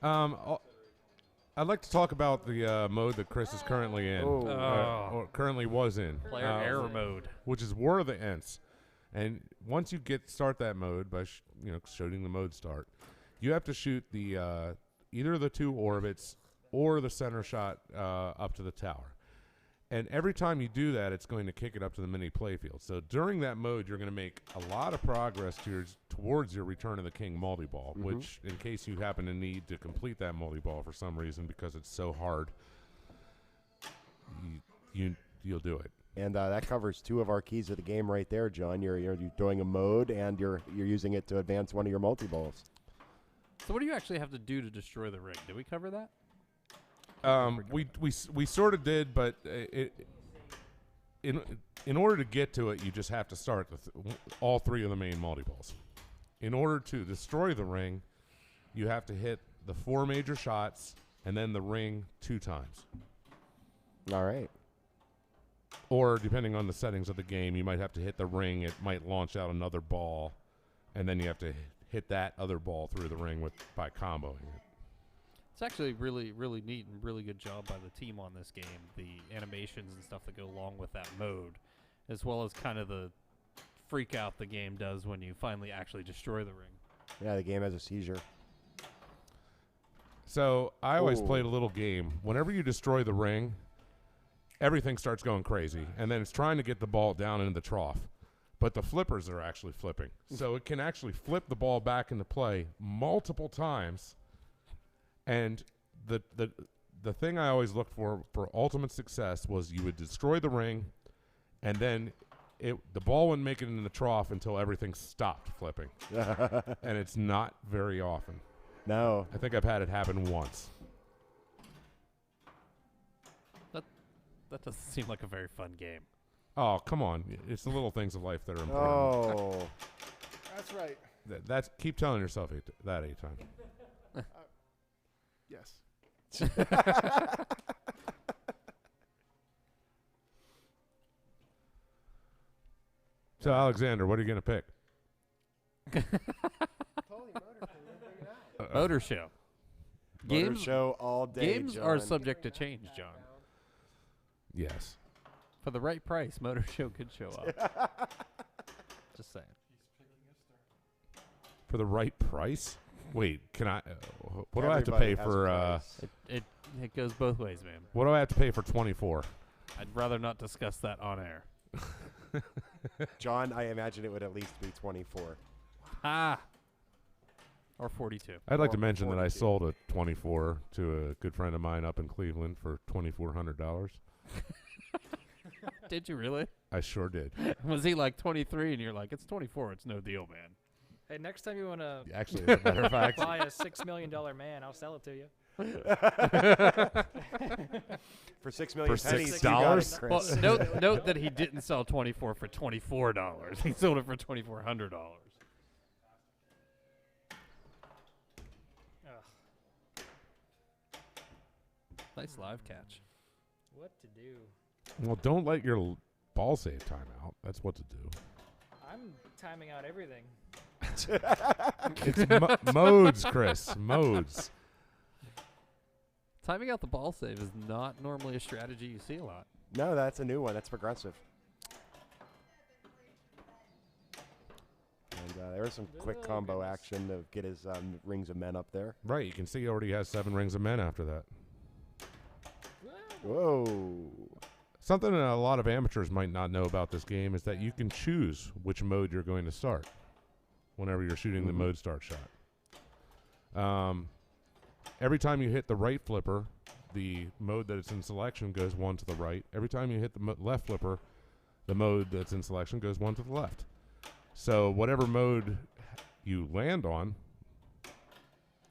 I'd like to talk about the mode that Chris is currently in, Oh. or currently was in, Player error mode. which is War of the Ents. And once you start that mode by shooting the mode start, you have to shoot the either the 2 orbits or the center shot up to the tower. And every time you do that, it's going to kick it up to the mini playfield. So during that mode, you're going to make a lot of progress towards your Return of the King multi-ball, which, in case you happen to need to complete that multi-ball for some reason because it's so hard, you'll do it. And that covers 2 of our keys of the game right there, John. You're doing a mode, and you're using it to advance one of your multi-balls. So what do you actually have to do to destroy the ring? Did we cover that? We sort of did, but in order to get to it, you just have to start all 3 of the main multi-balls. In order to destroy the ring, you have to hit the 4 major shots and then the ring 2 times. All right. Or depending on the settings of the game, you might have to hit the ring. It might launch out another ball, and then you have to hit that other ball through the ring by comboing it. It's actually really, really neat and really good job by the team on this game. The animations and stuff that go along with that mode, as well as kind of the freak out the game does when you finally actually destroy the ring. Yeah, the game has a seizure. So I always played a little game. Whenever you destroy the ring, everything starts going crazy, and then it's trying to get the ball down into the trough. But the flippers are actually flipping. So it can actually flip the ball back into play multiple times. And the thing I always looked for ultimate success was you would destroy the ring, and then the ball wouldn't make it in the trough until everything stopped flipping. And it's not very often. No. I think I've had it happen once. That doesn't seem like a very fun game. Oh, come on. It's the little things of life that are important. Oh. That's right. That's keep telling yourself that 8 times. Yes. So, Alexander, what are you going to pick? Motor show. Motor show all day, Games are John. subject to change, John. Yes. For the right price, Motor Show could show up. Just saying. For the right price? Wait, can I? What do I have to Everybody pay has a for? price. It goes both ways, man. What do I have to pay for 24? I'd rather not discuss that on air. John, I imagine it would at least be 24. Or 42. I'd like to Or mention that I 42. sold a 24 to a good friend of mine up in Cleveland for $2,400. Did you really? I sure did. Was he like 23 and you're like, it's 24, it's no deal, man? Hey, next time you want to Actually, as a matter of fact. buy a $6 million man, I'll sell it to you. For 6 million For pennies, $6? you got it, Well, Chris. note that he didn't sell 24 for $24. He sold it for $2,400. Nice live catch. What to do? Well, don't let your ball save time out. That's what to do. I'm timing out everything. It's modes, Chris. Modes. Timing out the ball save is not normally a strategy you see a lot. No, that's a new one. That's progressive. And there was some quick Oh, combo goodness. action to get his Rings of Men up there. Right. You can see he already has 7 rings of men after that. Whoa. Something that a lot of amateurs might not know about this game is that you can choose which mode you're going to start whenever you're shooting the mode start shot. Every time you hit the right flipper, the mode that it's in selection goes 1 to the right. Every time you hit the left flipper, the mode that's in selection goes 1 to the left. So whatever mode you land on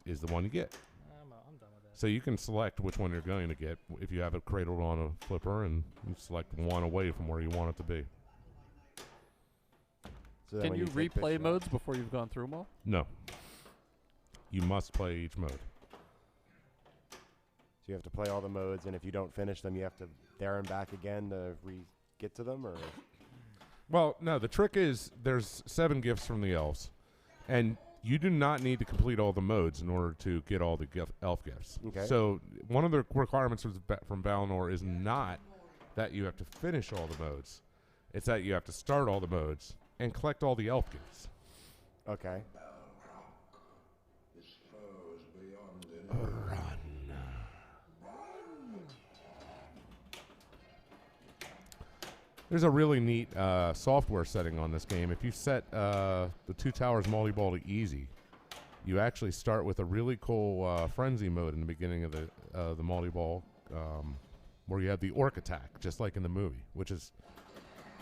is the one you get. I'm done with that. So you can select which one you're going to get if you have it cradled on a flipper, and you select one away from where you want it to be. So then Can when you take the replay shot- modes before you've gone through them all? No. You must play each mode. So you have to play all the modes, and if you don't finish them, you have to there and back again to get to them, or Well, no, the trick is there's 7 gifts from the elves, and you do not need to complete all the modes in order to get all the elf gifts. Okay. So one of the requirements from Valinor is not that you have to finish all the modes. It's that you have to start all the modes and collect all the elf gifts. okay. There's a really neat software setting on this game. If you set the Two Towers multi-ball to easy, you actually start with a really cool frenzy mode in the beginning of the multi-ball, where you have the orc attack, just like in the movie. Which is,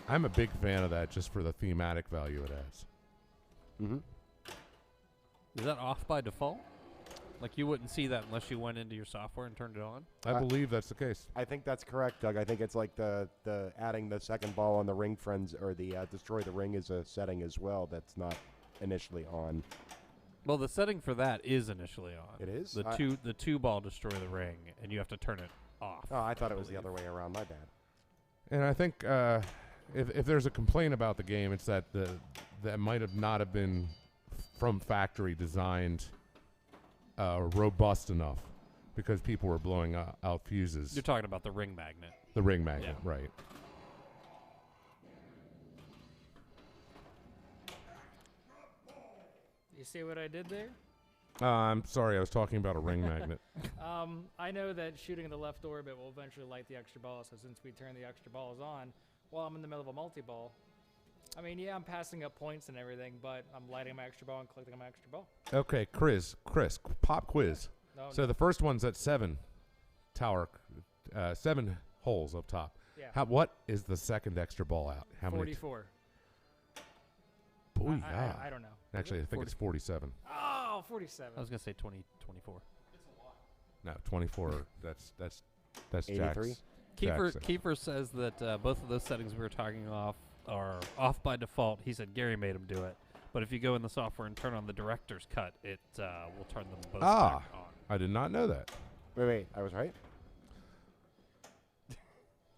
I'm a big fan of that, just for the thematic value it adds. Mm-hmm. Is that off by default? Like you wouldn't see that unless you went into your software and turned it on? I believe that's the case. I think that's correct, Doug. I think it's like the adding the second ball on the ring friends, or the destroy the ring is a setting as well that's not initially on. Well, the setting for that is initially on. It is? The two ball destroy the ring, and you have to turn it off. Oh, I thought it was the other way around. My bad. And I think if there's a complaint about the game, it's that that might have not have been from factory designed robust enough, because people were blowing out fuses. You're talking about the ring magnet. The ring magnet, Yeah. right. You see what I did there? I'm sorry, I was talking about a ring magnet. I know that shooting in the left orbit will eventually light the extra ball, so since we turn the extra balls on while I'm in the middle of a multi-ball, I mean, yeah, I'm passing up points and everything, but I'm lighting my extra ball and collecting my extra ball. Okay, Chris, pop quiz. No, So the first one's at 7 holes up top. yeah, What is the second extra ball out? How many? 44. Booyah. I don't know. Actually, I think it's 47. Oh, 47. I was going to say 24. No, 24. That's 83? Jack's. Kiefer, Jackson. Kiefer says that both of those settings we were talking off are off by default. He said Gary made him do it. But if you go in the software and turn on the director's cut, it will turn them both back on. I did not know that. Wait, I was right?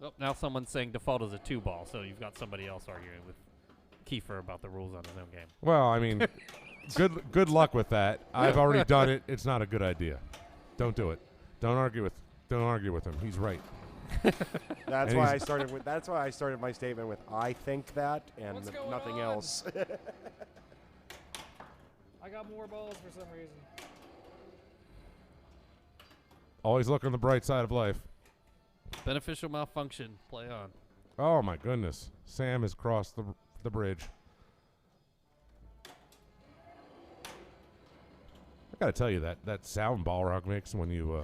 Oh, now someone's saying default is a 2 ball, so you've got somebody else arguing with Kiefer about the rules on his own game. Well, I mean, good luck with that. I've already done it. It's not a good idea. Don't do it. Don't argue with him. He's right. That's And why he's- That's why I started my statement with "I think that" and What's going nothing on? else. I got more balls for some reason. Always look on the bright side of life. Beneficial malfunction. Play on. Oh my goodness. Sam has crossed the bridge. I gotta tell you that sound Balrog makes when you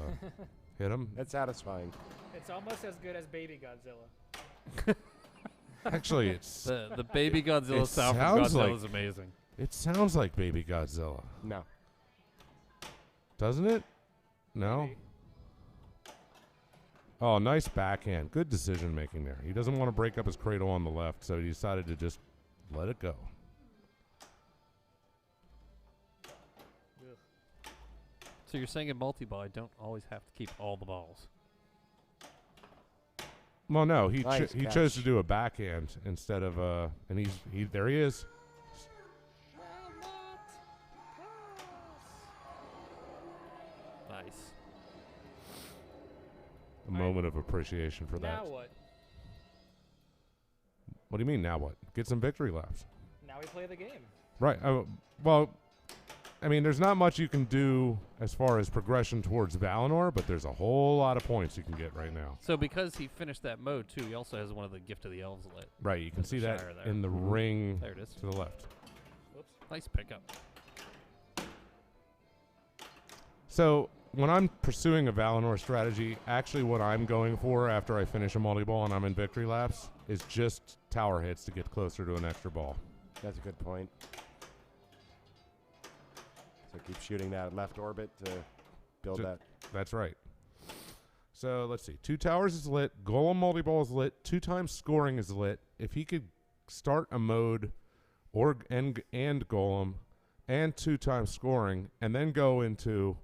hit him. That's satisfying. It's almost as good as Baby Godzilla. Actually, it's The baby Godzilla It sound from sounds Godzilla like- is amazing. It sounds like Baby Godzilla, No. doesn't it? No. Maybe. Oh, nice backhand. Good decision making there. He doesn't want to break up his cradle on the left, so he decided to just let it go. So you're saying in multi-ball, I don't always have to keep all the balls. Well, no, he Nice he catch. chose to do a backhand instead of and he there he is. Nice. A moment of appreciation for that. Now what? What do you mean now what? Get some victory laps. Now we play the game. Right. Well, I mean, there's not much you can do as far as progression towards Valinor, but there's a whole lot of points you can get right now. So because he finished that mode too, he also has one of the Gift of the Elves lit. Right. You can There's see the that Shire there. in the Mhm. ring There it is. to the left. Whoops. Nice pickup. So when I'm pursuing a Valinor strategy, actually what I'm going for after I finish a multi-ball and I'm in victory laps is just tower hits to get closer to an extra ball. That's a good point. So keep shooting that left orbit to build Ju- that. That's right. So let's see. 2 towers is lit. Golem multi-ball is lit. 2 times scoring is lit. If he could start a mode or and golem and 2 times scoring and then go into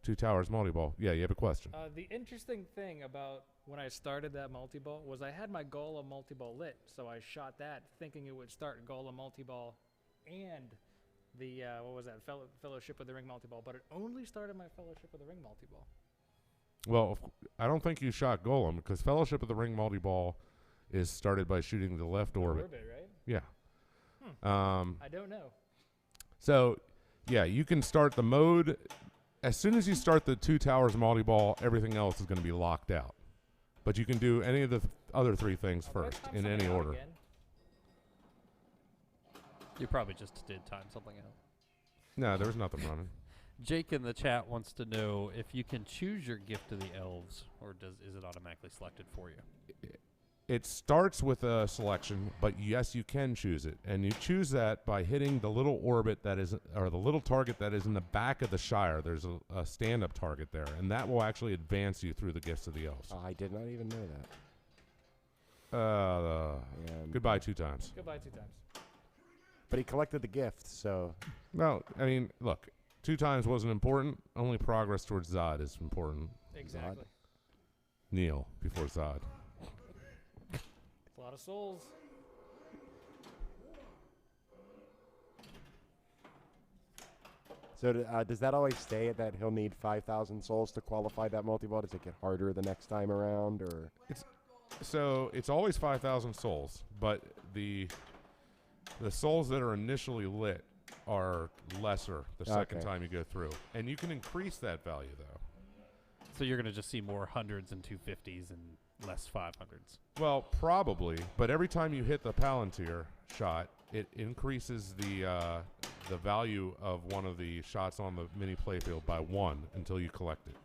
2 towers multi-ball. Yeah, you have a question. The interesting thing about when I started that multi-ball was I had my Golem multi-ball lit, so I shot that thinking it would start Golem multi-ball and the, what was that, Fellowship of the Ring multi-ball, but it only started my Fellowship of the Ring multi-ball. Well, I don't think you shot golem because Fellowship of the Ring multi-ball is started by shooting the left orbit. Right? Yeah. I don't know. So, yeah, you can start the mode. As soon as you start the 2 towers multi-ball, everything else is going to be locked out. But you can do any of the other 3 things I'll try first to in time any something out order. again. You probably just did time something out. No, there was nothing running. Jake in the chat wants to know if you can choose your Gift of the Elves, or is it automatically selected for you? It starts with a selection, but yes, you can choose it. And you choose that by hitting the little orbit that is, or the little target that is in the back of the Shire. There's a stand-up target there, and that will actually advance you through the Gifts of the Elves. I did not even know that. And Goodbye 2 times. Goodbye 2 times. But he collected the gift, so No, I mean, look, 2 times wasn't important. Only progress towards Zod is important. Exactly. Kneel before Zod. It's a lot of souls. so does that always stay at that he'll need 5,000 souls to qualify that multi-ball? Does it get harder the next time around, or? So it's always 5,000 souls, but the souls that are initially lit are lesser the second Okay. time you go through. And you can increase that value, though. So you're going to just see more hundreds and 250s and less 500s. Well, probably, but every time you hit the Palantir shot, it increases the value of one of the shots on the mini playfield by 1 until you collect it,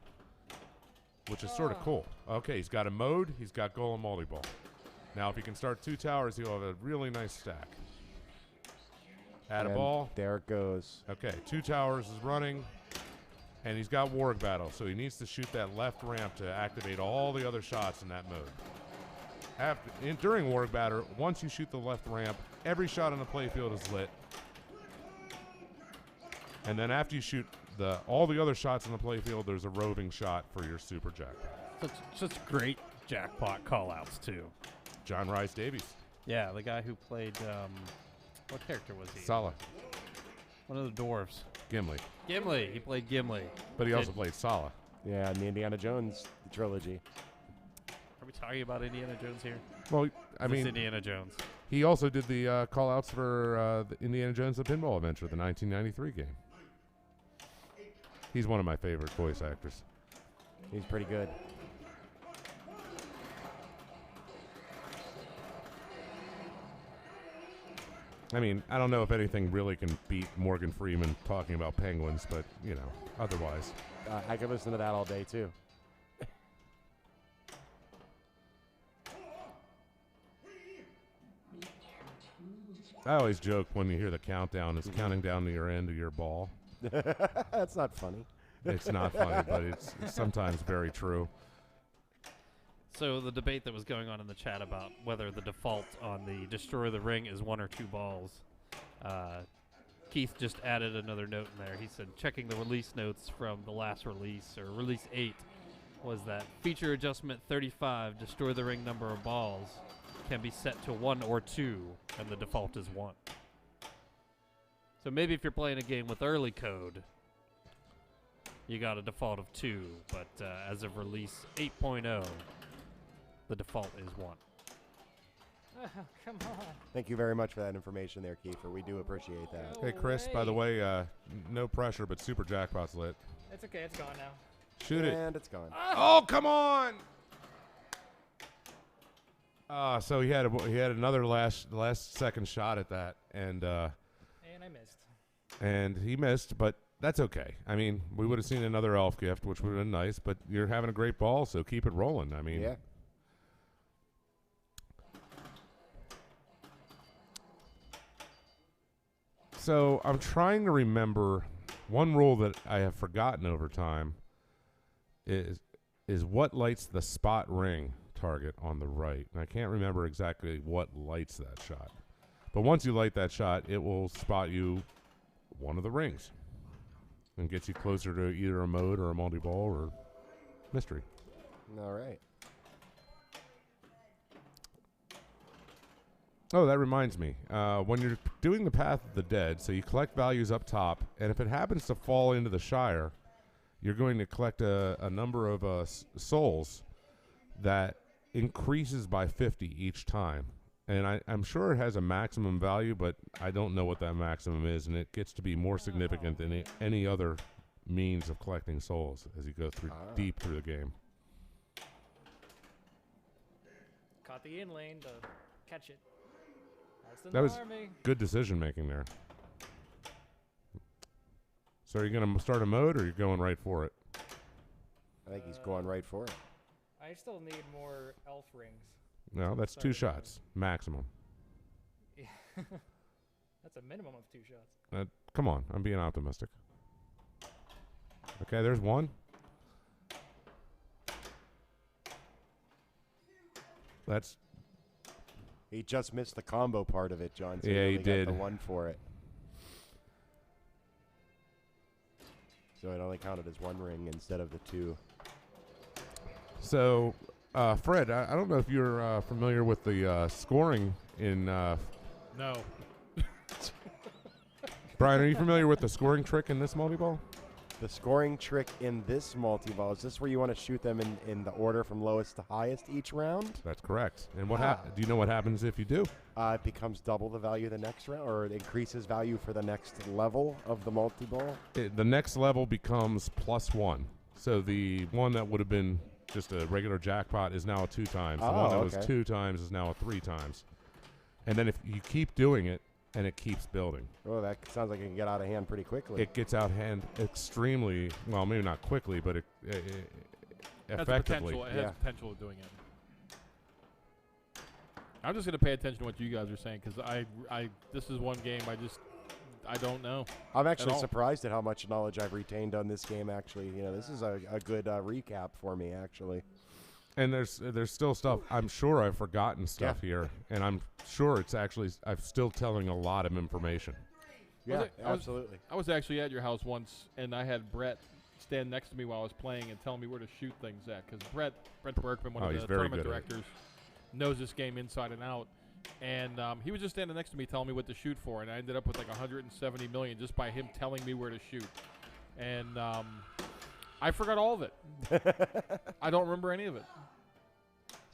which is sort of cool. Okay, he's got a mode. He's got Golem multi-ball. Now, if he can start 2 towers, he'll have a really nice stack. Add a And ball. There it goes. Okay, 2 towers is running, and he's got Warg Battle, so he needs to shoot that left ramp to activate all the other shots in that mode. During Warg Battle, once you shoot the left ramp, every shot on the playfield is lit. And then after you shoot all the other shots on the playfield, there's a roving shot for your super jackpot. Such great jackpot call-outs, too. John Rhys Davies. Yeah, the guy who played, what character was he? Sala. One of the dwarves. Gimli. Gimli. He played Gimli. But he also played Sala. Yeah, in the Indiana Jones trilogy. Are we talking about Indiana Jones here? Well, I It's mean, Indiana Jones. he also did the call-outs for the Indiana Jones The Pinball Adventure, the 1993 game. He's one of my favorite voice actors. He's pretty good. I mean, I don't know if anything really can beat Morgan Freeman talking about penguins, but, you know, otherwise. I could listen to that all day, too. I always joke when you hear the countdown, it's counting down to your end of your ball. That's not funny. It's not funny, but it's sometimes very true. So the debate that was going on in the chat about whether the default on the Destroy the Ring is 1 or 2 balls, Keith just added another note in there. He said checking the release notes from the last release, or release 8, was that feature adjustment 35, Destroy the Ring number of balls, can be set to 1 or 2, and the default is 1. So maybe if you're playing a game with early code, you got a default of 2, but as of release 8.0, the default is 1. Oh, come on. Thank you very much for that information there, Kiefer. We do appreciate that. Hey, Chris, by the way, no pressure, but Super Jackpot's lit. It's okay. It's gone now. Shoot it. And it's gone. Oh, come on! So he had another last second shot at that, and And I missed. and he missed, but that's okay. I mean, we would have seen another elf gift, which would have been nice, but you're having a great ball, so keep it rolling. I mean, Yeah. So I'm trying to remember one rule that I have forgotten over time is what lights the spot ring target on the right. And I can't remember exactly what lights that shot. But once you light that shot, it will spot you one of the rings and gets you closer to either a mode or a multi-ball or mystery. All right. Oh, that reminds me. When you're doing the Path of the Dead, so you collect values up top, and if it happens to fall into the Shire, you're going to collect a number of souls that increases by 50 each time. And I'm sure it has a maximum value, but I don't know what that maximum is, and it gets to be more significant than any other means of collecting souls as you go through deep through the game. Caught the in lane to catch it. That was good decision making there. So are you going to start a mode, or are you going right for it? I think he's going right for it. I still need more elf rings. No, that's 2 shots maximum. Yeah. That's a minimum of 2 shots. Come on, I'm being optimistic. Okay, there's one. That's. He just missed the combo part of it, John. So Yeah, he only did. Got the 1 for it. So it only counted as 1 ring instead of the 2. So, Fred, I don't know if you're familiar with the scoring in. No. Brian, are you familiar with the scoring trick in this multi-ball? The scoring trick in this multi-ball, is this where you want to shoot them in the order from lowest to highest each round? That's correct. And what do you know what happens if you do? It becomes double the value the next round, or it increases value for the next level of the multi-ball? The next level becomes +1. So the one that would have been just a regular jackpot is now a 2 times. The one that was 2 times is now a 3 times. And then if you keep doing it, and it keeps building. Oh, that sounds like it can get out of hand pretty quickly. It gets out of hand extremely, well, maybe not quickly, but effectively. It has potential of doing it. I'm just going to pay attention to what you guys are saying, because this is one game I don't know. I'm actually surprised at how much knowledge I've retained on this game, actually. You know, this is a good recap for me, actually. And there's still stuff. I'm sure I've forgotten stuff here, and I'm sure I'm still telling a lot of information. Yeah, absolutely. I was actually at your house once, and I had Brett stand next to me while I was playing and tell me where to shoot things at, because Brett Berkman, one of the tournament directors, knows this game inside and out. And he was just standing next to me telling me what to shoot for, and I ended up with like 170 million just by him telling me where to shoot. And I forgot all of it. I don't remember any of it.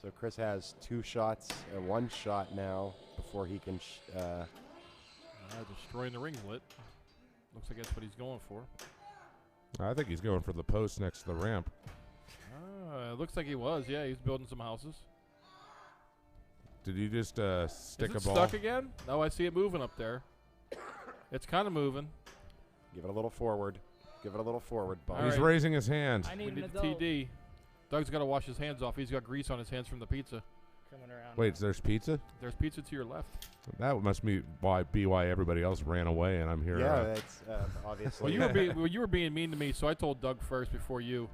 So Chris has 2 shots and 1 shot now before he can. Destroying the ring lit. Looks like that's what he's going for. I think he's going for the post next to the ramp. Looks like he was. Yeah, he's building some houses. Did you just stick Is it a ball? stuck again? No, I see it moving up there. It's kind of moving. Give it a little forward. Give it a little forward, Bob. He's raising his hand. I We need an need the adult. TD. Doug's got to wash his hands off. He's got grease on his hands from the pizza. coming around. Wait, there's pizza? There's pizza to your left. That must be why everybody else ran away and I'm here. Yeah, that's obviously. Well, you were being mean to me, so I told Doug first before you.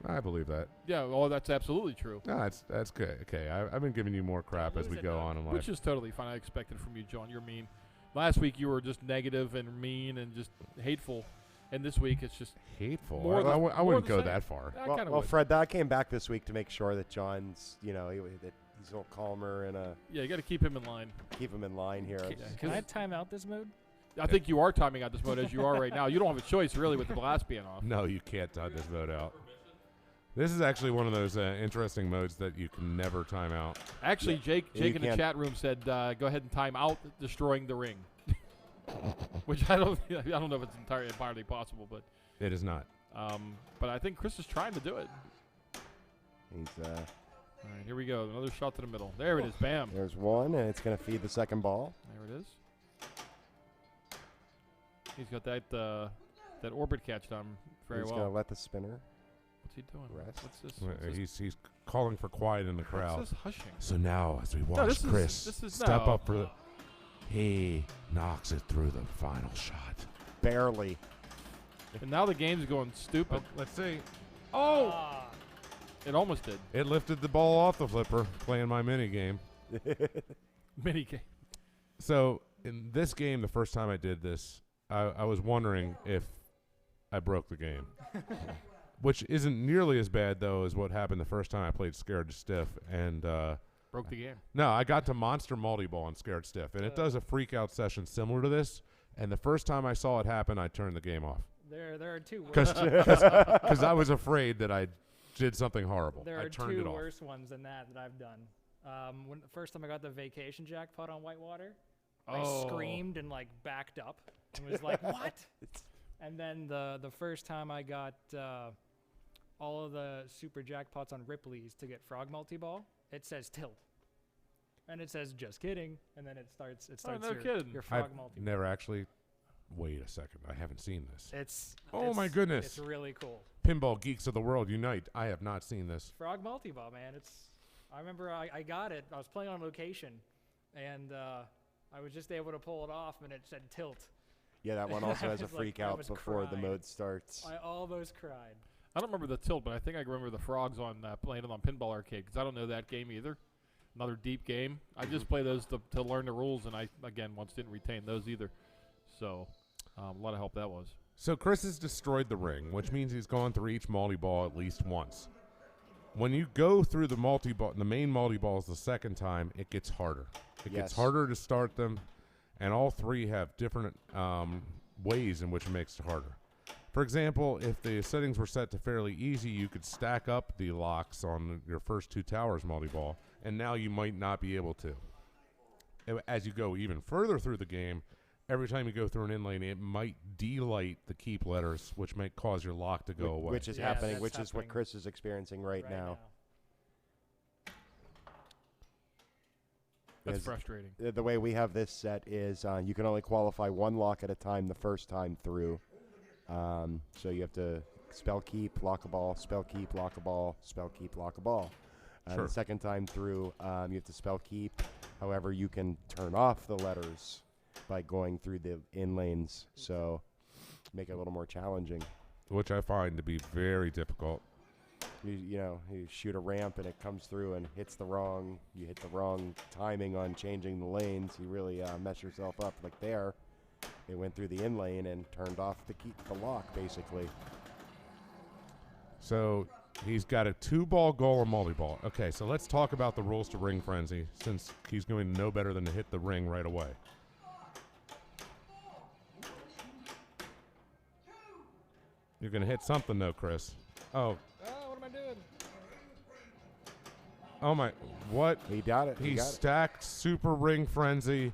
I believe that. Yeah, well, that's absolutely true. No, that's good. Okay, I've been giving you more crap as we go on in life. Which is totally fine. I expected from you, John. You're mean. Last week you were just negative and mean and just hateful, and this week it's just hateful. more I more wouldn't the go same. that far. I kinda Well, would. Fred, I came back this week to make sure that John's, that he's a little calmer and Yeah, you got to keep him in line. keep him in line here. Yeah, Can 'cause I time out this mode? I think you are timing out this mode as you are right now. You don't have a choice really with the glass being off. No, you can't time this vote out. This is actually one of those interesting modes that you can never time out. Actually, Jake You in the can't. chat room said, "Go ahead and time out destroying the ring," which I don't know if it's entirely possible, but It is not. but I think Chris is trying to do it. He's All right, here we go. Another shot to the middle. There it is. Bam. there's one, and it's going to feed the second ball. There it is. He's got that orbit catch done very He's well. going to let the spinner What's he doing? rest. What's this? What's this? He's calling for quiet in the crowd. What's this hushing? So now, as we watch No, this Chris is step no. up for the, he knocks it through the final shot. Barely. And now the game's going stupid. Let's see. Oh! Ah, It almost did. It lifted the ball off the flipper, playing my mini game. Mini game. So in this game, the first time I did this, I was wondering if I broke the game, which isn't nearly as bad though as what happened the first time I played Scared Stiff. And Broke the game. no, I got to Monster Multi-Ball on Scared Stiff, and it does a freak out session similar to this. And the first time I saw it happen, I turned the game off there are two. because I was afraid that I did something horrible. There I are turned two it off. worse ones than that I've done. When the first time I got the vacation jackpot on Whitewater, I screamed and like backed up and was like, "What?" And then the first time I got all of the super jackpots on Ripley's to get Frog Multi-Ball, it says tilt, and it says just kidding, and then it starts no kidding. your Frog I've Multi-Ball. never actually. Wait a second, I haven't seen this. It's my goodness. it's really cool. Pinball geeks of the world unite! I have not seen this. Frog Multi-Ball, man. I remember I got it. I was playing on location, and I was just able to pull it off, and it said tilt. Yeah, that one also has a was like- freak I out was before the crying. mode starts. I almost cried. I don't remember the tilt, but I think I remember the frogs on playing it on Pinball Arcade because I don't know that game either. Another deep game. I just play those to learn the rules, and I once didn't retain those either. So a lot of help that was. So Chris has destroyed the ring, which means he's gone through each multi-ball at least once. When you go through the main multi-balls the second time, it gets harder. It gets Yes. harder to start them, and all three have different ways in which it makes it harder. For example, if the settings were set to fairly easy, you could stack up the locks on your first two towers multi-ball, and now you might not be able to. As you go even further through the game, every time you go through an in-lane, it might delight the keep letters, which might cause your lock to go away. Which is Yes, happening, that's which is what happening Chris is experiencing right now. That's Yes. frustrating. The way we have this set is you can only qualify one lock at a time the first time through. So you have to spell keep, lock a ball, spell keep, lock a ball, spell keep, lock a ball. Sure. The second time through, you have to spell keep. However, you can turn off the letters by going through the in lanes, so make it a little more challenging. Which I find to be very difficult. You shoot a ramp and it comes through and hits the wrong. You hit the wrong timing on changing the lanes. You really mess yourself up. Like there, it went through the in lane and turned off the lock basically. So he's got a 2-ball goal or multi-ball. Okay, so let's talk about the rules to Ring Frenzy, since he's going to know better than to hit the ring right away. You're going to hit something, though, Chris. Oh. Oh, what am I doing? Oh, my. What? He got it. He got it. stacked Super Ring Frenzy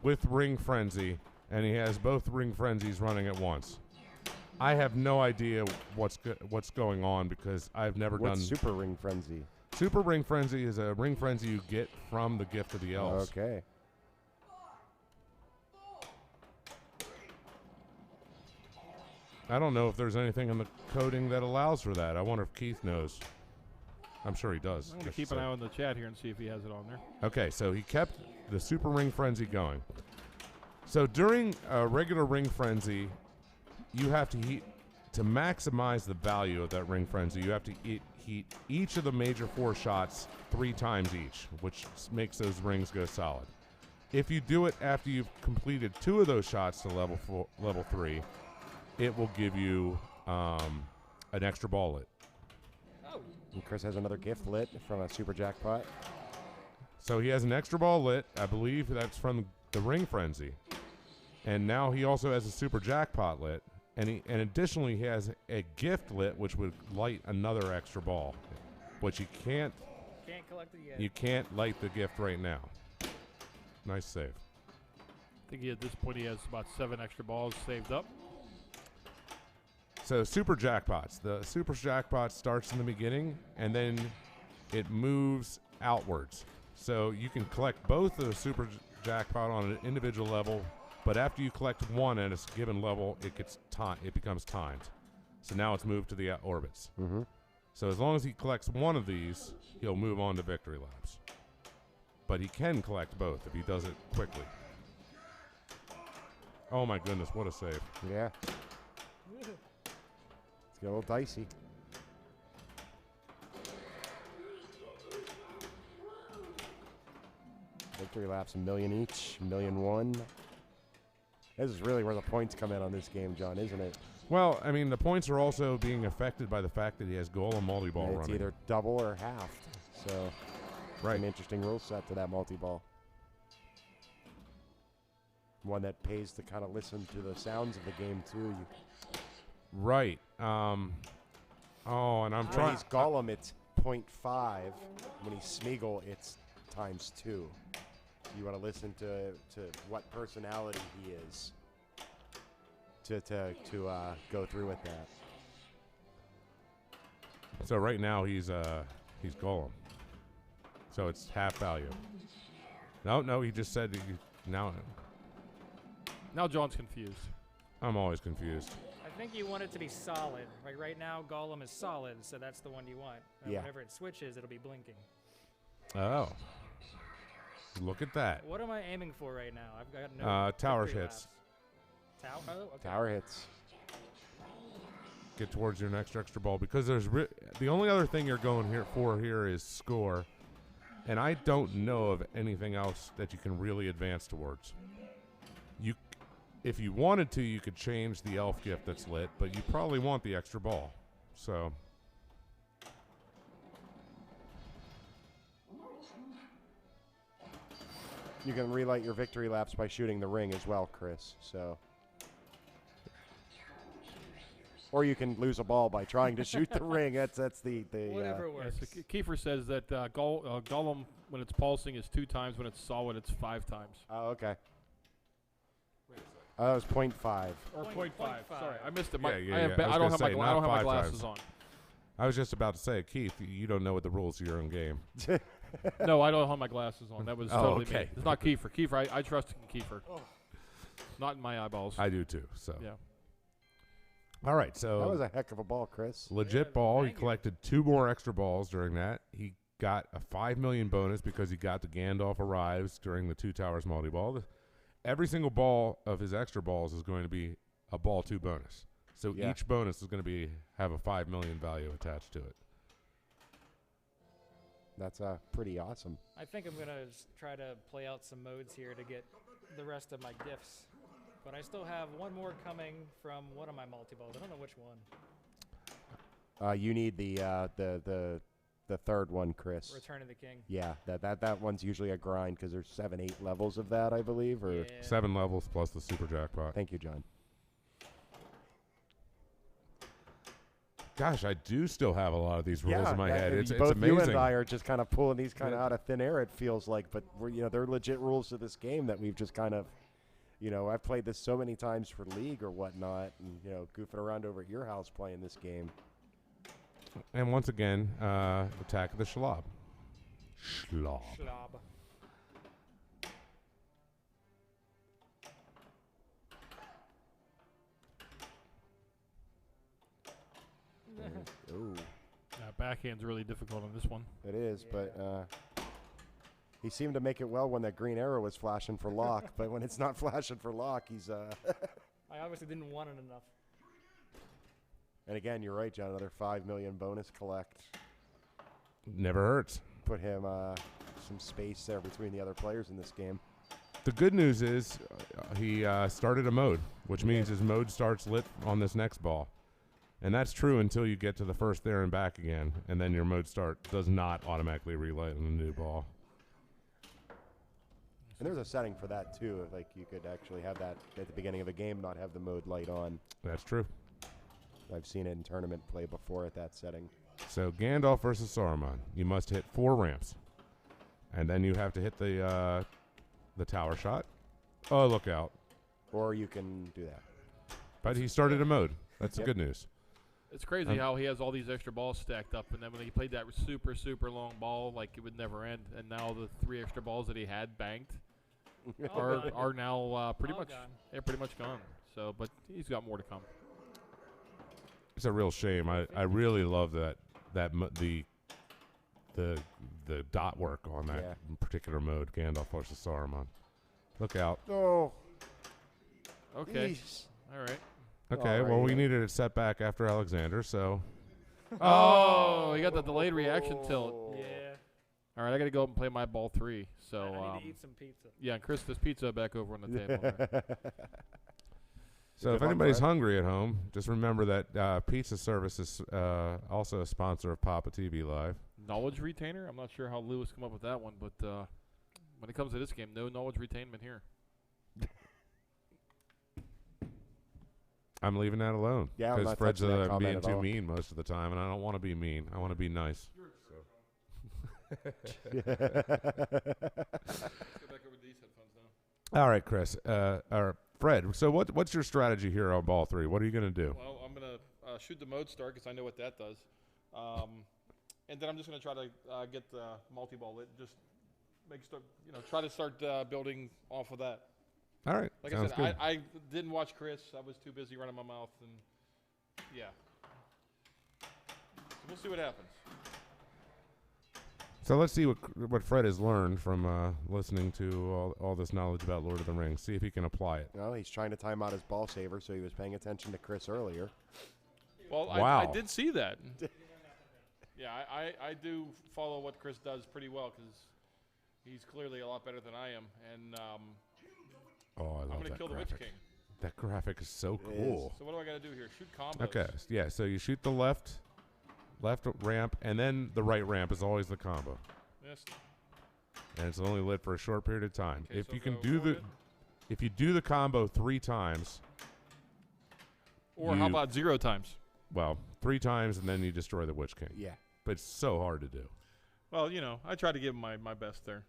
with Ring Frenzy, and he has both Ring Frenzies running at once. I have no idea what's going on because I've never done... What's Super Ring Frenzy? Super Ring Frenzy is a ring frenzy you get from the Gift of the Elves. Okay. I don't know if there's anything in the coding that allows for that. I wonder if Keith knows. I'm sure he does. I'm going to keep an eye on the chat here and see if he has it on there. Okay, so he kept the Super Ring Frenzy going. So during a regular Ring Frenzy, you have to heat, to maximize the value of that Ring Frenzy, you have to heat each of the major 4 shots 3 times each, which makes those rings go solid. If you do it after you've completed 2 of those shots to level 3, it will give you an extra ball lit. And Chris has another gift lit from a super jackpot. So he has an extra ball lit. I believe that's from the Ring Frenzy. And now he also has a super jackpot lit. And additionally, he has a gift lit, which would light another extra ball. But you can't collect it yet. You can't light the gift right now. Nice save. I think at this point he has about 7 extra balls saved up. So super jackpots. The super jackpot starts in the beginning, and then it moves outwards. So you can collect both of the super jackpot on an individual level, but after you collect one at a given level, it becomes timed. So now it's moved to the orbits. Mm-hmm. So as long as he collects one of these, he'll move on to victory laps. But he can collect both if he does it quickly. Oh my goodness, what a save. Yeah. It's a little dicey. Victory laps, 1 million each, 1,000,001. This is really where the points come in on this game, John, isn't it? Well, I mean, the points are also being affected by the fact that he has Golem multi-ball And it's running. either double or half. So, Right. an interesting rule set to that multi-ball. One that pays to kind of listen to the sounds of the game, too. Right. And I'm When trying. he's Gollum, it's 0.5. When he's Smeagol, it's ×2. You want to listen to what personality he is to go through with that. So right now he's Golem. So it's half value. No, he just said now. Now John's confused. I'm always confused. I think you want it to be solid. Like right now, Gollum is solid, so that's the one you want. And Yeah. whenever it switches, it'll be blinking. Oh. Look at that. What am I aiming for right now? I've got no Tower victory hits. laps. Oh, okay. Tower hits. Get towards your next extra ball because there's the only other thing you're going here is score, and I don't know of anything else that you can really advance towards. If you wanted to, you could change the elf gift that's lit, but you probably want the extra ball. So You can relight your victory laps by shooting the ring as well, Chris. So, or you can lose a ball by trying to shoot the ring. That's the Whatever Yeah, works. so Kiefer says that Gollum, when it's pulsing, is 2 times. When it's solid, it's 5 times. Oh, okay. That was 0.5. Or Point 0.5. five. Sorry, I missed it. Yeah, yeah, yeah. I don't have my not 5 glasses times. on. I was just about to say, Keith, you don't know what the rules of your own game. No, I don't have my glasses on. That was Oh, totally okay. me. It's not Kiefer. Kiefer, I trust in Kiefer. Not in my eyeballs. I do too. So Yeah. all right, so That was a heck of a ball, Chris. legit Yeah, ball. He thank you. collected 2 more extra balls during that. He got a 5 million bonus because he got the Gandalf arrives during the 2 towers multi-ball. Every single ball of his extra balls is going to be a ball 2 bonus. So Yeah. each bonus is going to have a 5 million value attached to it. That's pretty awesome. I think I'm going to try to play out some modes here to get the rest of my gifts. But I still have one more coming from one of my multi-balls. I don't know which one. You need the third one, Chris. Return of the King. Yeah, that one's usually a grind because there's 7, 8 levels of that, I believe. Or Yeah. 7 levels plus the super jackpot. Thank you, John. Gosh, I do still have a lot of these rules in my head. It's both amazing. you and I are just kind of pulling these kind of Yeah. out of thin air. It feels like, but they're legit rules to this game that we've just kind of, I've played this so many times for League or whatnot, and goofing around over at your house playing this game. And once again, Attack of the Schlob. Schlob. Schlob. Ooh, backhand's really difficult on this one. It is, but he seemed to make it well when that green arrow was flashing for lock. But when it's not flashing for lock, he's. I obviously didn't want it enough. And again, you're right, John. Another 5 million bonus collect. Never hurts. Put him some space there between the other players in this game. The good news is he started a mode, which means his mode starts lit on this next ball. And that's true until you get to the first there and back again, and then your mode start does not automatically relight on the new ball. And there's a setting for that, too. Like, you could actually have that at the beginning of a game, not have the mode light on. That's true. I've seen it in tournament play before at that setting. So Gandalf versus Saruman. You must hit 4 ramps. And then you have to hit the tower shot. Oh, look out. Or you can do that. But he started a mode. That's the good news. It's crazy how he has all these extra balls stacked up, and then when he played that super, super long ball, like it would never end, and now the 3 extra balls that he had banked are now pretty much gone. So, but he's got more to come. It's a real shame. I really love the dot work on that particular mode, Gandalf versus Saruman. Look out. Oh. Okay. Jeez. All right. Okay, well, we needed a setback after Alexander, so. Oh, he got the delayed reaction tilt. Yeah. All right, I got to go up and play my ball 3. So I need to eat some pizza. Yeah, and Chris, there's pizza back over on the table. Right? So if anybody's hungry at home, just remember that Pizza Service is also a sponsor of PAPAtv Live. Knowledge retainer? I'm not sure how Lewis come up with that one, but when it comes to this game, no knowledge retainment here. I'm leaving that alone. Yeah, because Fred's being too mean most of the time, and I don't want to be mean. I want to be nice. Let's go back over these headphones now. All right, Chris. Or Fred. So what's your strategy here on ball 3? What are you going to do? Well, I'm going to shoot the mode start because I know what that does. And then I'm just going to try to get the multi-ball lit. Just try to start building off of that. All right. Like Sounds I said, good. I didn't watch Chris. I was too busy running my mouth. And yeah. So we'll see what happens. So let's see what Fred has learned from listening to all this knowledge about Lord of the Rings. See if he can apply it. Well, he's trying to time out his ball saver, so he was paying attention to Chris earlier. Well, wow. I did see that. Yeah, I do follow what Chris does pretty well because he's clearly a lot better than I am. And I love I'm going to that kill graphic. the Witch King. That graphic is so cool. So what do I got to do here? Shoot combos. Okay, yeah, so you shoot the left ramp, and then the right ramp is always the combo. Yes. And it's only lit for a short period of time. Okay, If so you can go do forward. if you do the combo 3 times, Or how about 0 times? well, 3 times, and then you destroy the Witch King. Yeah. But it's so hard to do. Well, I try to give him my best there.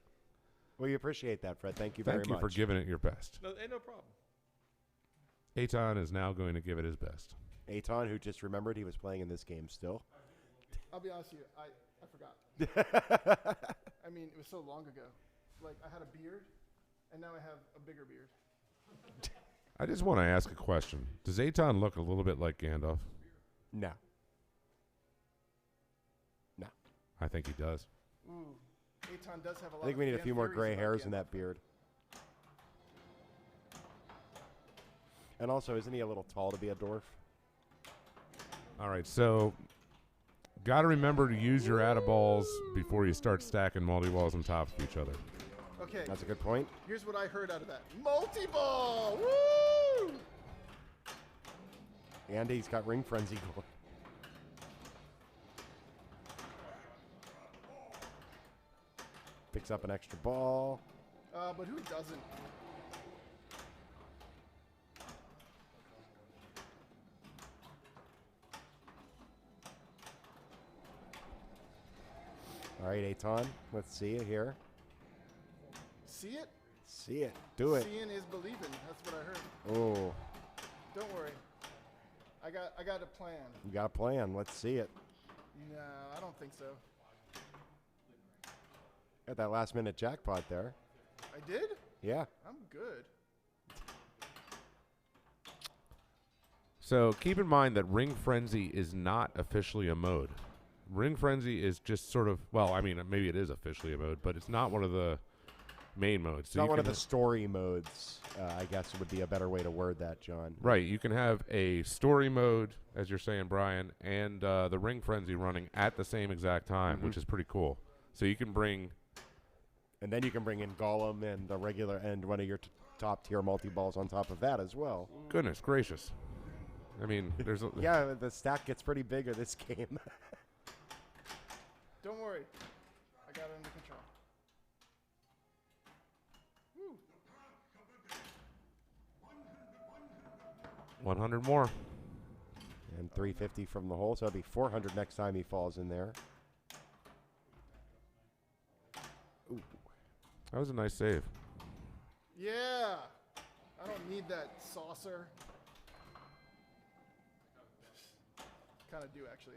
Well, we appreciate that, Fred. Thank you very much. Thank you for giving it your best. No problem. Eitan is now going to give it his best. Eitan, who just remembered he was playing in this game still. I'll be honest with you, I forgot. I mean, it was so long ago. Like, I had a beard, and now I have a bigger beard. I just want to ask a question. Does Eitan look a little bit like Gandalf? No. I think he does. Ooh, Eitan does have a lot I think we need a fan few more theories gray about hairs in Gandalf. that beard. And also, isn't he a little tall to be a dwarf? All right, so got to remember to use your add-a-balls before you start stacking multi-balls on top of each other. Okay, That's a good point. here's what I heard out of that. Multi-ball! Woo! And he's got ring frenzy going. Picks up an extra ball. But who doesn't? All right, Eitan. Let's see it here. See it? See it. Do it. Seeing is believing. That's what I heard. Oh, Don't worry. I got a plan. you got a plan. Let's see it. No, I don't think so. Got that last minute jackpot there. I did? Yeah. I'm good. So keep in mind that Ring Frenzy is not officially a mode. Ring Frenzy is just sort of, well, I mean, maybe it is officially a mode, but it's not one of the main modes. It's not one of the story modes, I guess would be a better way to word that, John. Right. You can have a story mode, as you're saying, Brian, and the Ring Frenzy running at the same exact time, which is pretty cool. So you can bring... And then you can bring in Gollum and the regular and one of your top-tier multi-balls on top of that as well. Goodness gracious. I mean, there's... Yeah, the stack gets pretty big in this game. Don't worry. I got it under control. Woo. 100 more. And 350 from the hole, so it'll be 400 next time he falls in there. Ooh. That was a nice save. Yeah. I don't need that saucer. Kind of do, actually.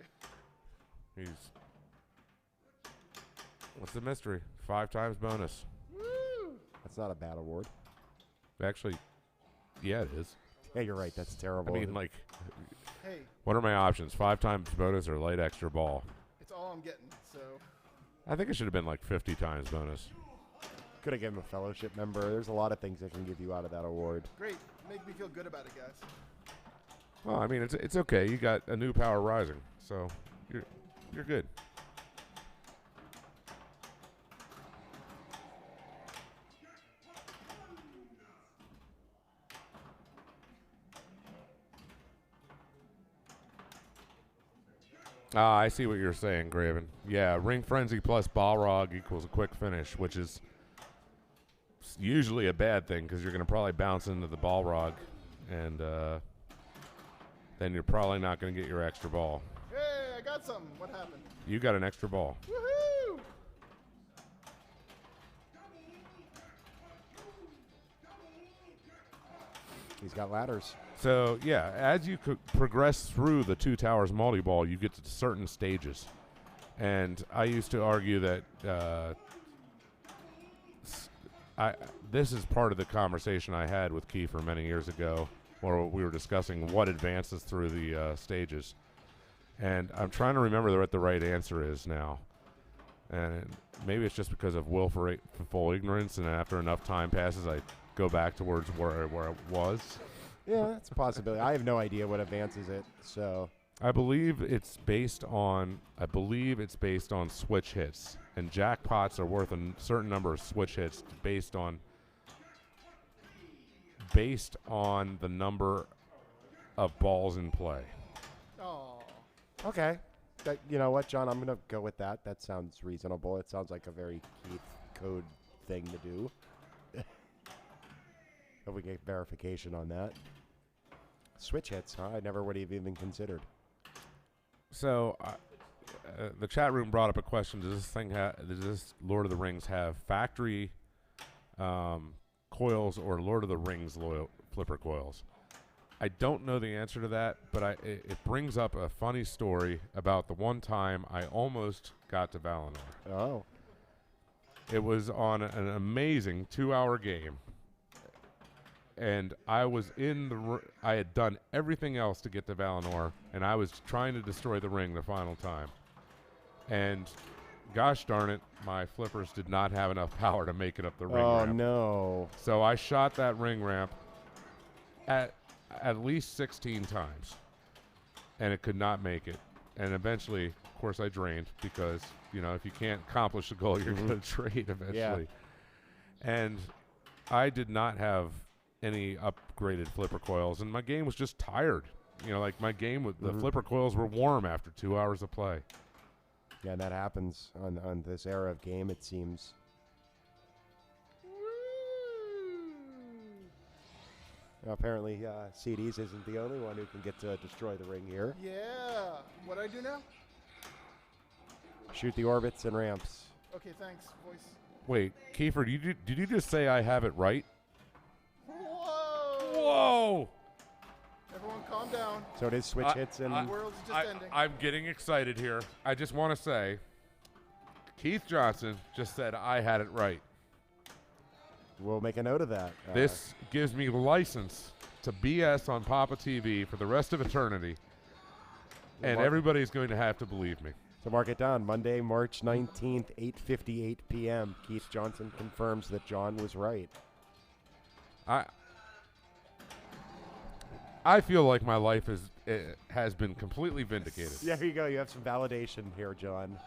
What's the mystery? 5 times bonus. Woo! That's not a bad award. Actually, yeah, it is. Yeah, you're right. That's terrible. I mean, like, Hey, what are my options? 5 times bonus or light extra ball? it's all I'm getting, so. I think it should have been like 50 times bonus. Could have given him a fellowship member. There's a lot of things that can give you out of that award. Great. Make me feel good about it, guys. Well, I mean, it's okay. You got a new power rising, so you're good. I see what you're saying, Graven. Yeah, Ring Frenzy plus Balrog equals a quick finish, which is usually a bad thing because you're going to probably bounce into the Balrog, and then you're probably not going to get your extra ball. Hey, I got something. What happened? You got an extra ball. Woohoo! He's got ladders. So, yeah, as you progress through the Two Towers multi-ball, you get to certain stages. And I used to argue that this is part of the conversation I had with Kiefer many years ago, where we were discussing what advances through the stages. And I'm trying to remember what the right answer is now. And maybe it's just because of willful ignorance, and after enough time passes, I go back towards where it was. Yeah, that's a possibility. I have no idea what advances it, so... I believe it's based on switch hits, and jackpots are worth a certain number of switch hits based on the number of balls in play. Oh. Okay. You know what, John? I'm going to go with that. That sounds reasonable. It sounds like a very Keith code thing to do. If we get verification on that. Switch hits, huh? I never would have even considered. So, the chat room brought up a question: does this Lord of the Rings have factory coils or Lord of the Rings flipper coils? I don't know the answer to that, but it brings up a funny story about the one time I almost got to Valinor. Oh. It was on an amazing 2-hour game. And I was I had done everything else to get to Valinor, and I was trying to destroy the ring the final time. And gosh darn it, my flippers did not have enough power to make it up the ring ramp. Oh, no. So I shot that ring ramp at least 16 times, and it could not make it. And eventually, of course, I drained because, if you can't accomplish the goal, you're going to trade eventually. Yeah. And I did not have any upgraded flipper coils, and my game was just tired. My game with the flipper coils were warm after 2 hours of play. Yeah, and that happens on this era of game, it seems. Now, apparently, CDs isn't the only one who can get to destroy the ring here. Yeah. What do I do now? Shoot the orbits and ramps. Okay, thanks, voice. Wait, Kiefer, did you just say I have it right? Whoa! Whoa! Everyone calm down. So it is switch hits and... The world's just ending. I'm getting excited here. I just want to say, Keith Johnson just said I had it right. We'll make a note of that. This gives me license to BS on PAPAtv for the rest of eternity, and everybody's going to have to believe me. So mark it down. Monday, March 19th, 8:58 p.m. Keith Johnson confirms that John was right. I feel like my life has been completely vindicated. Yeah, here you go. You have some validation here, John.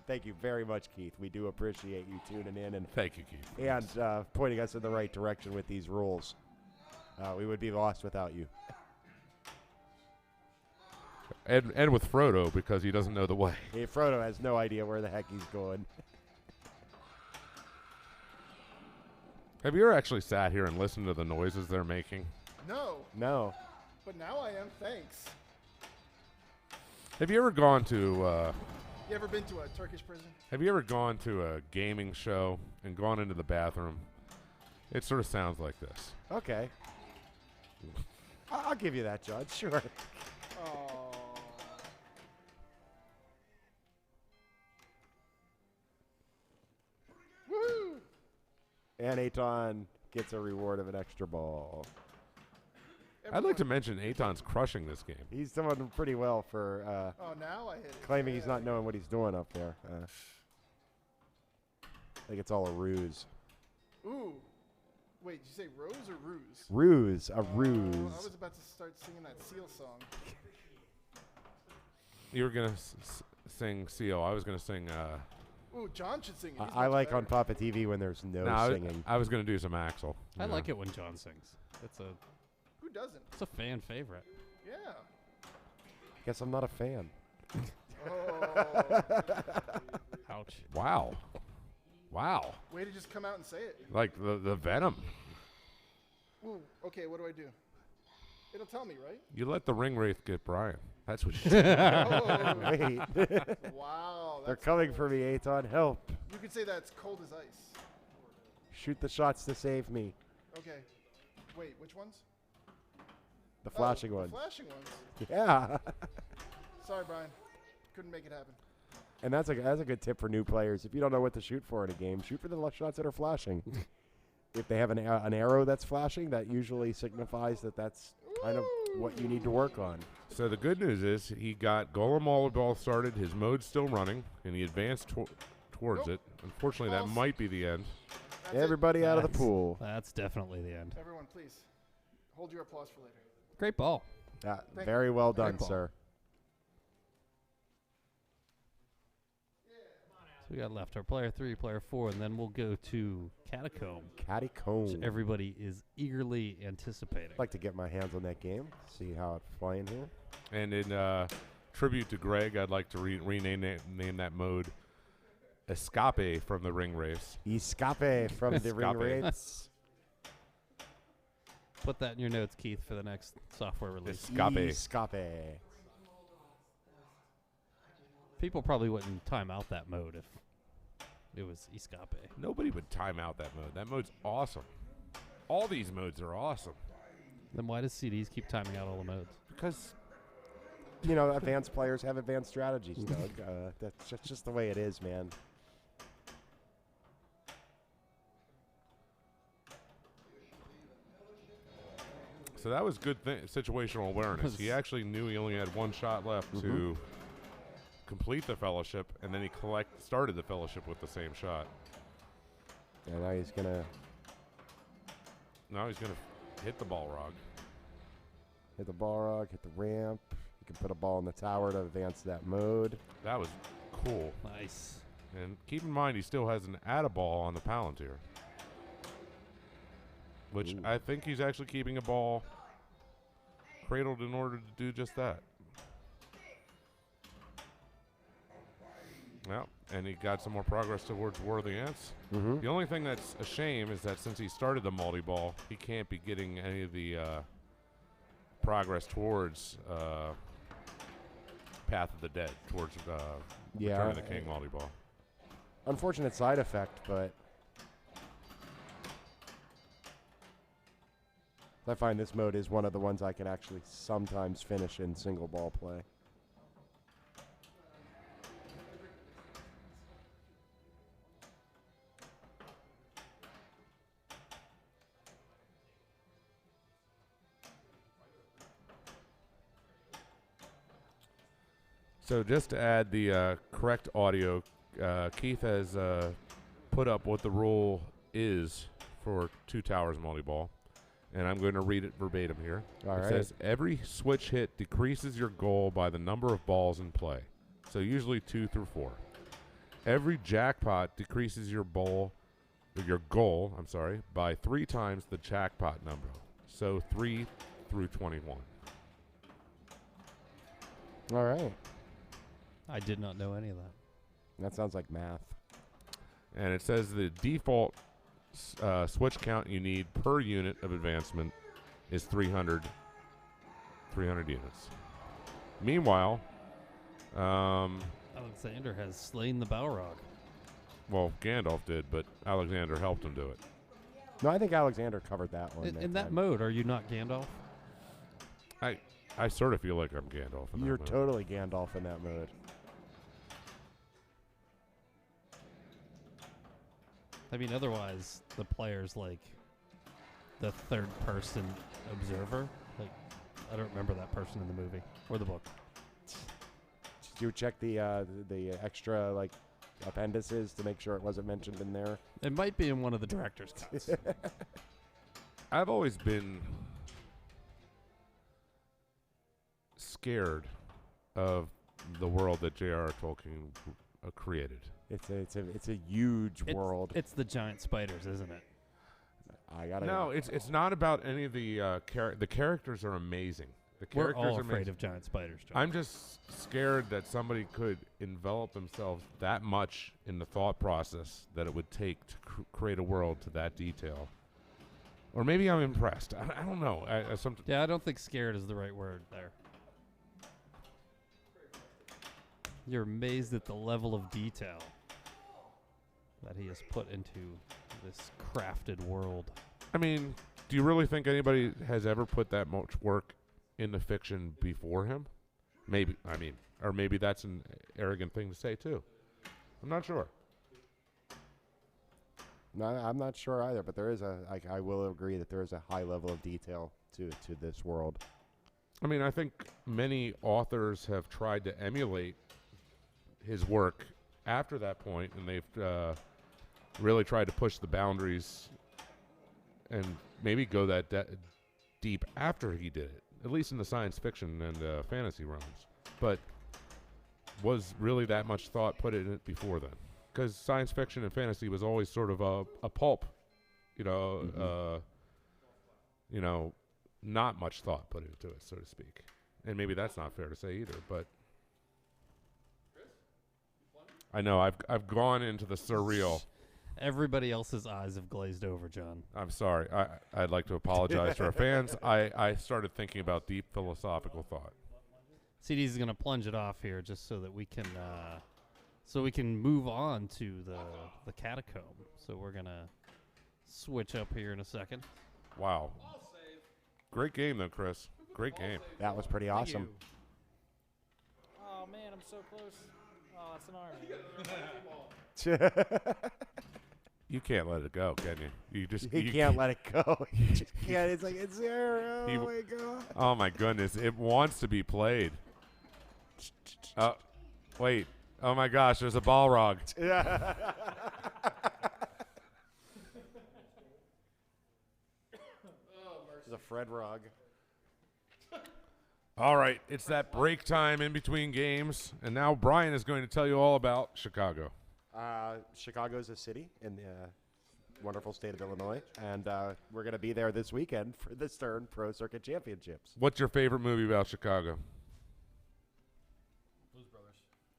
Thank you very much, Keith. We do appreciate you tuning in and Thank you, Keith. and pointing us in the right direction with these rules. We would be lost without you. And with Frodo, because he doesn't know the way. Hey, Frodo has no idea where the heck he's going. Have you ever actually sat here and listened to the noises they're making? No, No. but now I am. Thanks. Have you ever gone to You ever been to a Turkish prison? Have you ever gone to a gaming show and gone into the bathroom? It sort of sounds like this. Okay. I'll give you that, John. Sure. Oh. Woo! And Aton gets a reward of an extra ball. I'd like to mention Aton's crushing this game. He's doing pretty well for Oh, now I hit it. claiming he's Yeah. not knowing what he's doing up there. I think it's all a ruse. Ooh. Wait, did you say rose or ruse? Ruse. A I ruse. was about to start singing that Seal song. You were going to sing CO. I was going to sing... Ooh, John should sing it. He's I much like on better. PAPAtv when there's no No, singing. I was going to do some Axel. I like it when John sings. It's Who doesn't? a fan favorite. Yeah. Guess I'm not a fan. Oh. Ouch. Wow. Wow. Way to just come out and say it. Like the Venom. Ooh, okay, what do I do? It'll tell me, right? You let the ring wraith get Brian. That's what you did. Oh, Wait. wow. They're That's coming cold. for me, Aton. Help. You could say that's cold as ice. Shoot the shots to save me. Okay. Wait, which ones? The flashing oh, ones. The flashing ones. Yeah. Sorry, Brian. Couldn't make it happen. And that's a good tip for new players. If you don't know what to shoot for in a game, shoot for the shots that are flashing. If they have an arrow that's flashing, that usually signifies that that's kind of what you need to work on. So the good news is he got Golem Volleyball started. His mode's still running, and he advanced towards Nope. it. Unfortunately, that False. might be the end. That's it. Everybody out of the That's- pool. That's definitely the end. Everyone, please. Hold your applause for later. Great ball. Uh, very well done, Great ball. sir. So we got left our player 3, player 4, and then we'll go to Catacomb, Catacomb. which everybody is eagerly anticipating. I'd like to get my hands on that game, see how it's playing here. And in tribute to Greg, I'd like to rename name that mode Escape from the ring race. Escape from the ring Escape. rates. Put that in your notes, Keith, for the next software release. Escape. Escape. People probably wouldn't time out that mode if it was Escape. Nobody would time out that mode. That mode's awesome. All these modes are awesome. Then why does CDs keep timing out all the modes? Because You know, advanced players have advanced strategies, Doug. That's just the way it is, man. so that was good situational awareness. He actually knew he only had one shot left to complete the fellowship, and then he started the fellowship with the same shot. And now he's gonna Now he's going to hit the ball rog. hit the ball rug, hit the ramp. You can put a ball in the tower to advance that mode. That was cool. Nice. And keep in mind, he still has an add-a-ball on the Palantir, which Ooh. I think he's actually keeping a ball cradled in order to do just that. Yeah, and he got some more progress towards Worthy Ants. Mm-hmm. The only thing that's a shame is that since he started the multi-ball, he can't be getting any of the progress towards Path of the Dead, towards Yeah, Return of the King multi-ball. Unfortunate side effect, but I find this mode is one of the ones I can actually sometimes finish in single ball play. So just to add the correct audio, Keith has put up what the rule is for Two Towers multi-ball, and I'm going to read it verbatim here. All It right. says, every switch hit decreases your goal by the number of balls in play, so usually 2 through 4. Every jackpot decreases your goal, by 3 times the jackpot number, so 3 through 21. All right. I did not know any of that. That sounds like math. And it says the default switch count you need per unit of advancement is 300 units. Meanwhile, Alexander has slain the Balrog. well, Gandalf did, but Alexander helped him do it. No, I think Alexander covered that one. In that time. mode, are you not Gandalf? I sort of feel like I'm Gandalf in You're that mode. totally Gandalf in that mode. I mean, otherwise, the player's like the third person observer. Like, I don't remember that person in the movie or the book. Did you check the extra like appendices to make sure it wasn't mentioned in there? It might be in one of the director's cuts. I've always been scared of the world that J.R.R. Tolkien created. It's a huge world. It's the giant spiders, isn't it? I gotta. No, it's not about any of the the characters are amazing. The We're characters all are afraid amazing. of giant spiders, John. I'm just scared that somebody could envelop themselves that much in the thought process that it would take to create a world to that detail. Or maybe I'm impressed. I don't know. Yeah, I don't think scared is the right word there. You're amazed at the level of detail that he has put into this crafted world. I mean, do you really think anybody has ever put that much work into fiction before him? Maybe. I mean, or maybe that's an arrogant thing to say too. I'm not sure. No, I'm not sure either, but there is I will agree that there is a high level of detail to this world. I mean, I think many authors have tried to emulate his work after that point, and they've really tried to push the boundaries and maybe go that deep after he did it, at least in the science fiction and fantasy realms. But was really that much thought put in it before then? Because science fiction and fantasy was always sort of a pulp, not much thought put into it, so to speak. And maybe that's not fair to say either, but I know I've gone into the surreal. Everybody else's eyes have glazed over, John. I'm sorry. I'd like to apologize to our fans. I started thinking about deep philosophical thought. CD's going to plunge it off here just so that we can move on to the Catacomb. So we're going to switch up here in a second. Wow. Great game, though, Chris. Great game. That was pretty awesome. Oh man, I'm so close. Oh, that's an army. You can't let it go, can you? You can't let it go. You just can't. It's like it's there. Oh You- my god. Oh my goodness! It wants to be played. Wait. Oh my gosh! There's a Balrog. Yeah. There's a Fred Rog. All right, it's that break time in between games, and now Brian is going to tell you all about Chicago. Chicago's a city in the wonderful state of Illinois, and we're going to be there this weekend for the Stern Pro Circuit Championships. What's your favorite movie about Chicago?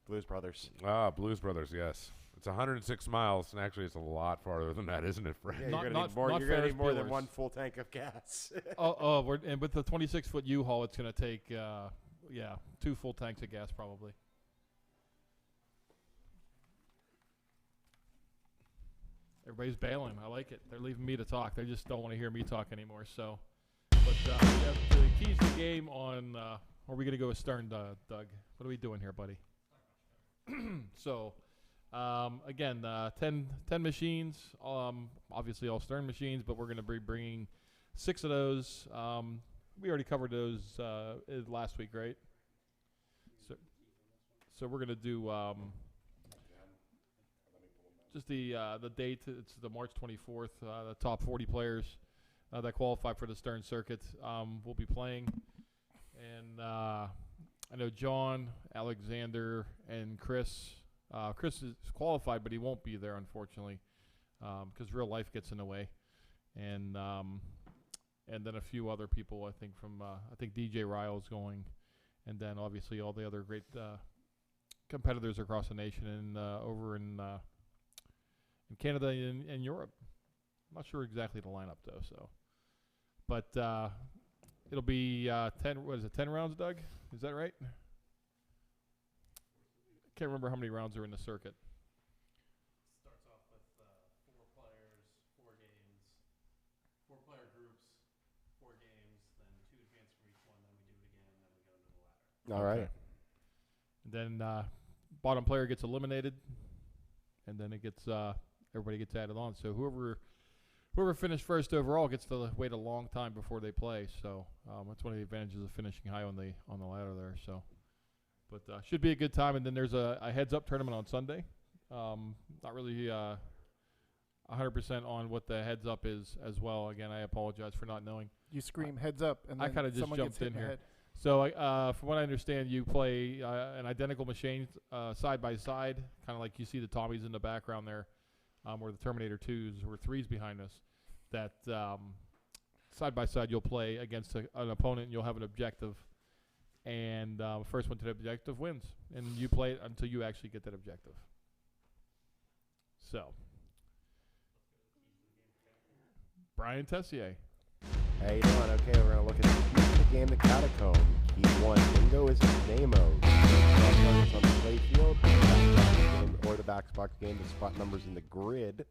Blues Brothers. Blues Brothers. Yes, it's 106 miles, and actually, it's a lot farther than that, isn't it, Fred? Yeah, Not- you're going not- to need more. not You're going to Ferris need more than Bueller's. one full tank of gas. And with the 26-foot U-Haul, it's going to take 2 full tanks of gas probably. Everybody's bailing. I like it. They're leaving me to talk. They just don't want to hear me talk anymore. So, but we have the keys to the game on. Are we going to go with Stern, Doug? What are we doing here, buddy? So, again, 10 machines. Obviously all Stern machines, but we're going to be bringing 6 of those. We already covered those last week, right? So, So we're gonna do just the date. It's the March 24th. The top 40 players that qualify for the Stern Circuit will be playing, and I know John, Alexander, and Chris. Chris is qualified, but he won't be there unfortunately because real life gets in the way, and then a few other people. I think from I think DJ Ryle's going, and then obviously all the other great competitors across the nation and over in Canada and Europe. I'm not sure exactly the lineup though. So, but it'll be 10. What is it? 10 rounds, Doug? Is that right? Can't remember how many rounds are in the circuit. Starts off with 4 players, 4 games, 4-player groups, 4 games, then 2 advance for each one, then we do it again, and then we go into the ladder. All right. And then bottom player gets eliminated, and then it gets everybody gets added on. So whoever finished first overall gets to wait a long time before they play. So that's one of the advantages of finishing high on the ladder there. So, but should be a good time. And then there's a heads-up tournament on Sunday. Not really 100% on what the heads-up is as well. Again, I apologize for not knowing. You scream heads up, and I then kinda just someone gets jumped hit in the here. head. So, from what I understand, you play an identical machine side by side, kind of like you see the Tommies in the background there, or the Terminator 2s or 3s behind us. That side by side you'll play against an opponent, and you'll have an objective, and first one to the objective wins, and you play it until you actually get that objective. So, Brian Tessier. How you doing? Okay, we're going to look at the game, the Catacomb. Key 1, bingo is Nemo. Targets on the play field, or the backbox game, the spot numbers in the grid.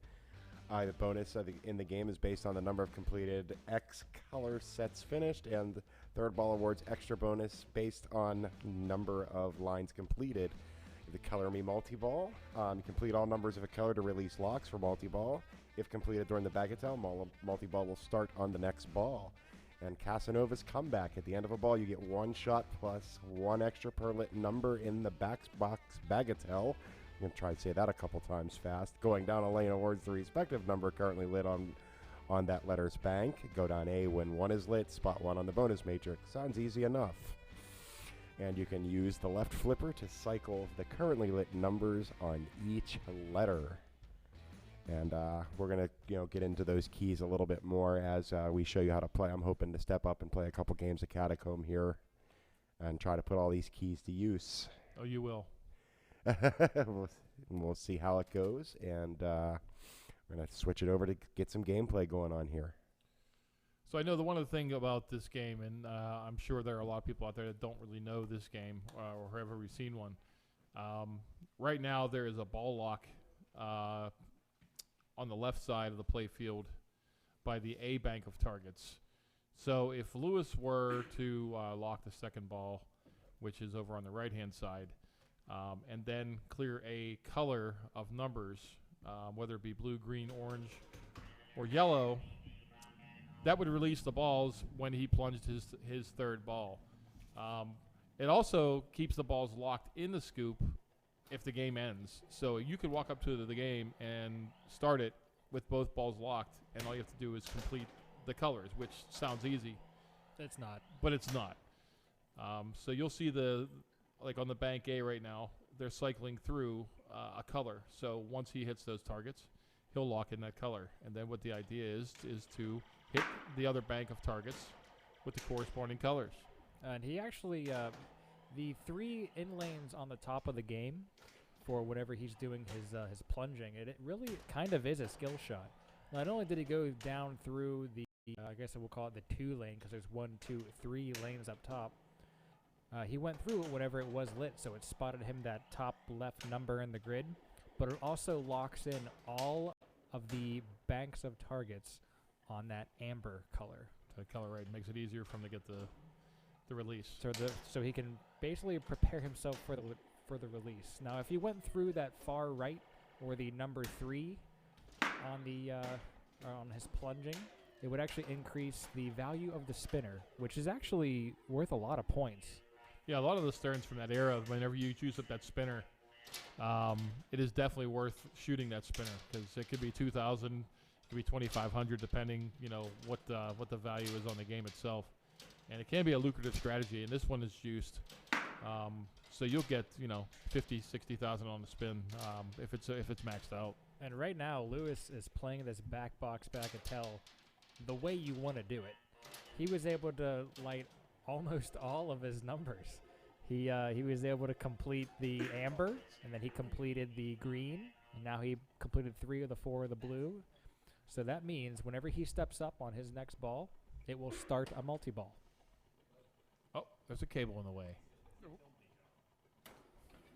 The bonus in the game is based on the number of completed X color sets finished, and the third ball awards extra bonus based on number of lines completed. The Color Me multi-ball. You complete all numbers of a color to release locks for multi-ball. If completed during the bagatelle, multi-ball will start on the next ball. And Casanova's comeback. At the end of a ball, you get 1 shot plus 1 extra per lit number in the backbox bagatelle. I'm going to try to say that a couple times fast. Going down a lane awards the respective number currently lit on that letter's bank. Go down A when 1 is lit, spot 1 on the bonus matrix. Sounds easy enough. And you can use the left flipper to cycle the currently lit numbers on each letter. And we're going to get into those keys a little bit more as we show you how to play. I'm hoping to step up and play a couple games of Catacomb here and try to put all these keys to use. Oh, you will. We'll see how it goes, and we're going to switch it over to get some gameplay going on here. So I know the one other thing about this game, and I'm sure there are a lot of people out there that don't really know this game or have ever seen one. Right now there is a ball lock on the left side of the play field by the A bank of targets. So if Lewis were to lock the second ball, which is over on the right-hand side, and then clear a color of numbers, whether it be blue, green, orange, or yellow, that would release the balls when he plunged his third ball. It also keeps the balls locked in the scoop if the game ends. So you could walk up to the game and start it with both balls locked, and all you have to do is complete the colors, which sounds easy. It's not. But it's not. So you'll see like on the bank A right now, they're cycling through a color. So once he hits those targets, he'll lock in that color. And then what the idea is to hit the other bank of targets with the corresponding colors. And he actually, the 3 in lanes on the top of the game for whenever he's doing his plunging, it really kind of is a skill shot. Not only did he go down through the, I guess we'll call it the 2 lane, because there's 1, 2, 3 lanes up top. He went through it whenever it was lit, so it spotted him that top left number in the grid, but it also locks in all of the banks of targets on that amber color. The color right makes it easier for him to get the release. So he can basically prepare himself for the release. Now, if he went through that far right, or the number 3 on the on his plunging, it would actually increase the value of the spinner, which is actually worth a lot of points. Yeah, a lot of the Sterns from that era, whenever you choose up that spinner, it is definitely worth shooting that spinner because it could be 2,000, it could be 2,500, depending, what the value is on the game itself. And it can be a lucrative strategy, and this one is juiced. So you'll get, 50, 60,000 on the spin if it's maxed out. And right now, Lewis is playing this back box bagatelle the way you want to do it. He was able to light almost all of his numbers. He was able to complete the amber, and then he completed the green, and now he completed 3 of the 4 of the blue. So that means whenever he steps up on his next ball, it will start a multi-ball. Oh, there's a cable in the way.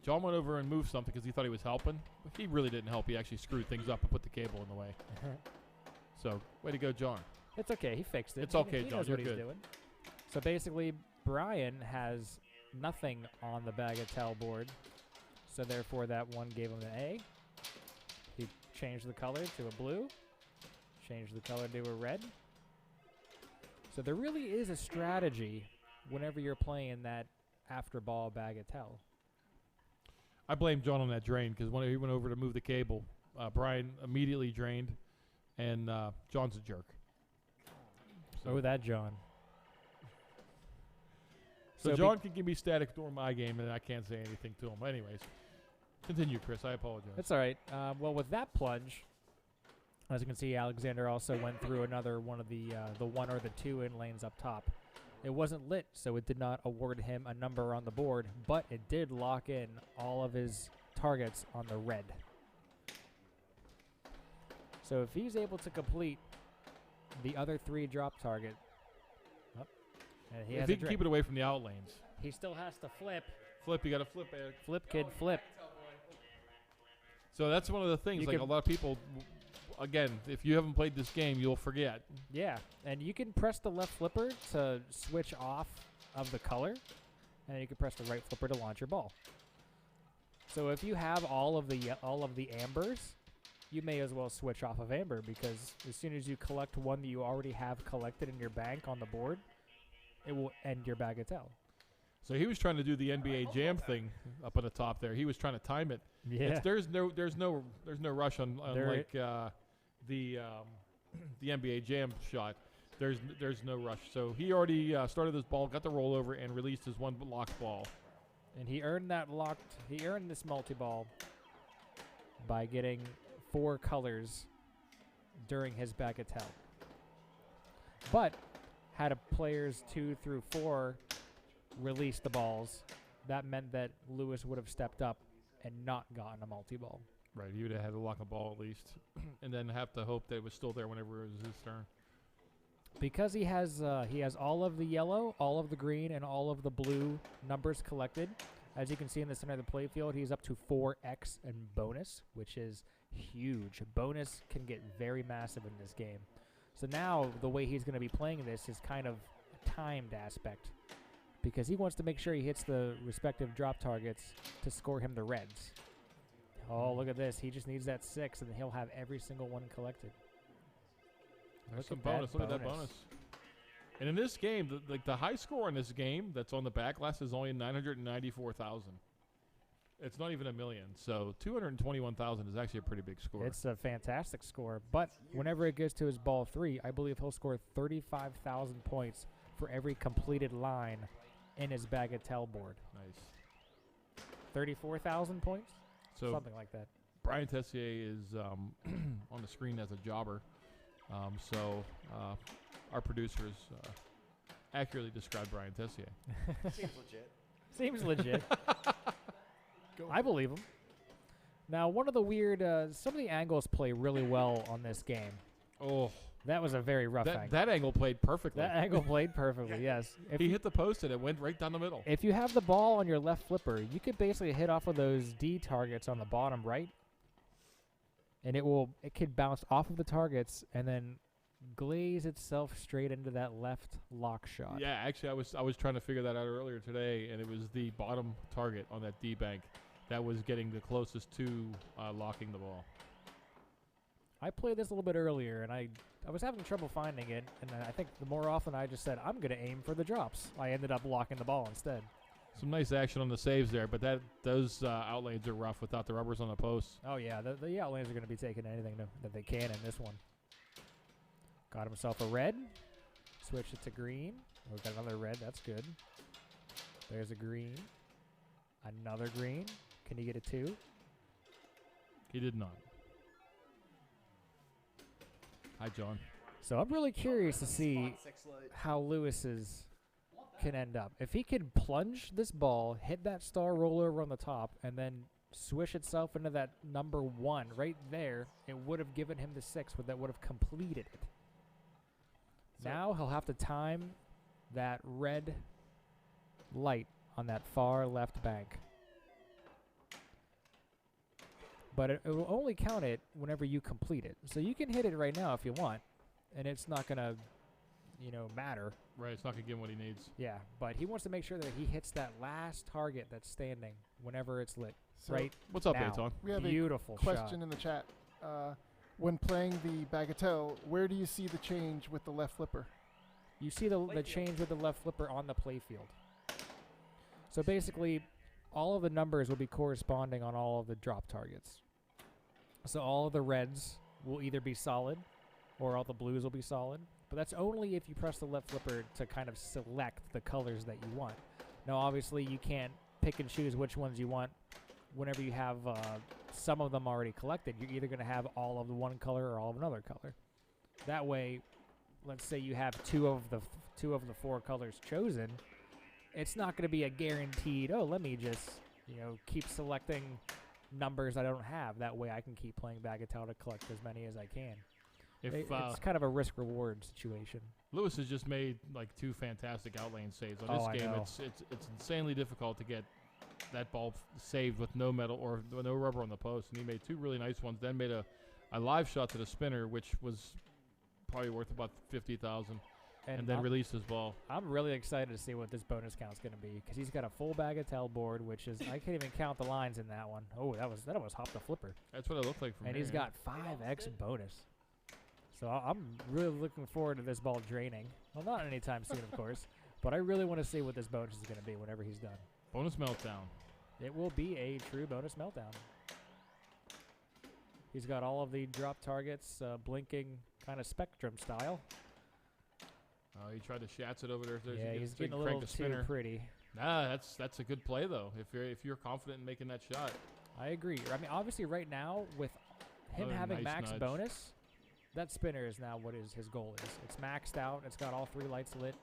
John went over and moved something because he thought he was helping. But he really didn't help. He actually screwed things up and put the cable in the way. So, way to go, John. It's okay. He fixed it. It's okay, He John. knows You're what good. he's doing. So basically, Brian has nothing on the bagatelle board. So therefore, that one gave him an A. He changed the color to a blue. Changed the color to a red. So there really is a strategy whenever you're playing that after ball bagatelle. I blame John on that drain because when he went over to move the cable, Brian immediately drained, and John's a jerk. So, that John. So John can give me static during my game, and I can't say anything to him. Anyways, continue, Chris. I apologize. That's all right. Well, with that plunge, as you can see, Alexander also went through another one of the 1 or the 2 in lanes up top. It wasn't lit, so it did not award him a number on the board, but it did lock in all of his targets on the red. So if he's able to complete the other 3 drop target, and he if has he a can drink. keep it away from the out lanes. He still has to flip. Flip, you got to flip, Eric. Flip, kid, flip. So that's one of the things. You Like can- a lot of people, again, if you haven't played this game, you'll forget. Yeah, and you can press the left flipper to switch off of the color, and you can press the right flipper to launch your ball. So if you have all of the ambers, you may as well switch off of amber because as soon as you collect one that you already have collected in your bank on the board, it will end your bagatelle. So he was trying to do the NBA Jam thing up on the top there. He was trying to time it. Yeah. There's no rush on There like the NBA Jam shot. There's no rush. So he already started this ball, got the rollover, and released his one locked ball. And he earned this multi-ball by getting 4 colors during his bagatelle. But had a players 2 through 4 release the balls, that meant that Lewis would have stepped up and not gotten a multi-ball. Right, he would have had to lock a ball at least, and then have to hope that it was still there whenever it was his turn. Because he has all of the yellow, all of the green, and all of the blue numbers collected. As you can see in the center of the playfield, he's up to 4x in bonus, which is huge. Bonus can get very massive in this game. So now the way he's going to be playing this is kind of a timed aspect because he wants to make sure he hits the respective drop targets to score him the reds. Oh, look at this. He just needs that 6, and then he'll have every single one collected. There's Look some at bonus. that Look at that bonus. And in this game, the high score in this game that's on the backlash is only 994,000. It's not even 1 million. So 221,000 is actually a pretty big score. It's a fantastic score. But whenever it gets to his ball 3, I believe he'll score 35,000 points for every completed line in his bagatelle board. Nice. 34,000 points? So Something like that. Brian Tessier is on the screen as a jobber. Our producers accurately described Brian Tessier. Seems legit. Seems legit. I believe him. Now, one of the weird, some of the angles play really well on this game. Oh, That was a very rough angle. that angle played perfectly. That angle played perfectly, yes. He hit the post and it went right down the middle. If you have the ball on your left flipper, you could basically hit off of those D targets on the bottom right, and it could bounce off of the targets and then glaze itself straight into that left lock shot. Yeah, actually, I was trying to figure that out earlier today, and it was the bottom target on that D bank that was getting the closest to locking the ball. I played this a little bit earlier, and I was having trouble finding it, and I think the more often I just said, I'm going to aim for the drops. I ended up locking the ball instead. Some nice action on the saves there, but those outlanes are rough without the rubbers on the posts. Oh, yeah. The outlanes are going to be taking anything that they can in this one. Got himself a red. Switch it to green. Oh, we got another red. That's good. There's a green. Another green. Can he get a 2? He did not. Hi, John. So I'm really curious to see how Lewis's can end up. If he can plunge this ball, hit that star rollover on the top, and then swish itself into that number 1 right there, it would have given him the 6 that would have completed it. Now he'll have to time that red light on that far left bank. But it will only count it whenever you complete it. So you can hit it right now if you want, and it's not going to, matter. Right, it's not going to give him what he needs. Yeah, but he wants to make sure that he hits that last target that's standing whenever it's lit. So right What's up, now. Anton? we have Beautiful a question shot. in the chat. When playing the bagatelle, where do you see the change with the left flipper? You see the change with the left flipper on the playfield. So basically, all of the numbers will be corresponding on all of the drop targets. So all of the reds will either be solid or all the blues will be solid. But that's only if you press the left flipper to kind of select the colors that you want. Now, obviously, you can't pick and choose which ones you want whenever you have some of them already collected. You're either going to have all of the one color or all of another color. That way, let's say you have two of the 4 colors chosen. It's not going to be a guaranteed, oh, let me just, keep selecting numbers I don't have. That way I can keep playing Bagatelle to collect as many as I can. It's kind of a risk-reward situation. Lewis has just made like 2 fantastic outlane saves on this game. It's insanely difficult to get that ball saved with no metal or no rubber on the post, and he made 2 really nice ones. Then made a live shot to the spinner, which was probably worth about 50,000, and then released his ball. I'm really excited to see what this bonus count's going to be because he's got a full Bagatelle board, which is I can't even count the lines in that one. Oh, that almost hopped the flipper. That's what it looked like from And here, he's got 5x bonus. So I'm really looking forward to this ball draining. Well, not anytime soon, of course, but I really want to see what this bonus is going to be whenever he's done. Bonus meltdown. It will be a true bonus meltdown. He's got all of the drop targets blinking kind of spectrum style. He tried to shats it over there. Yeah, he's getting a little too pretty. Nah, that's a good play though. If you're confident in making that shot. I agree. I mean, obviously, right now with him having nice max nudge. bonus, that spinner is now what his goal is. It's maxed out. It's got all 3 lights lit.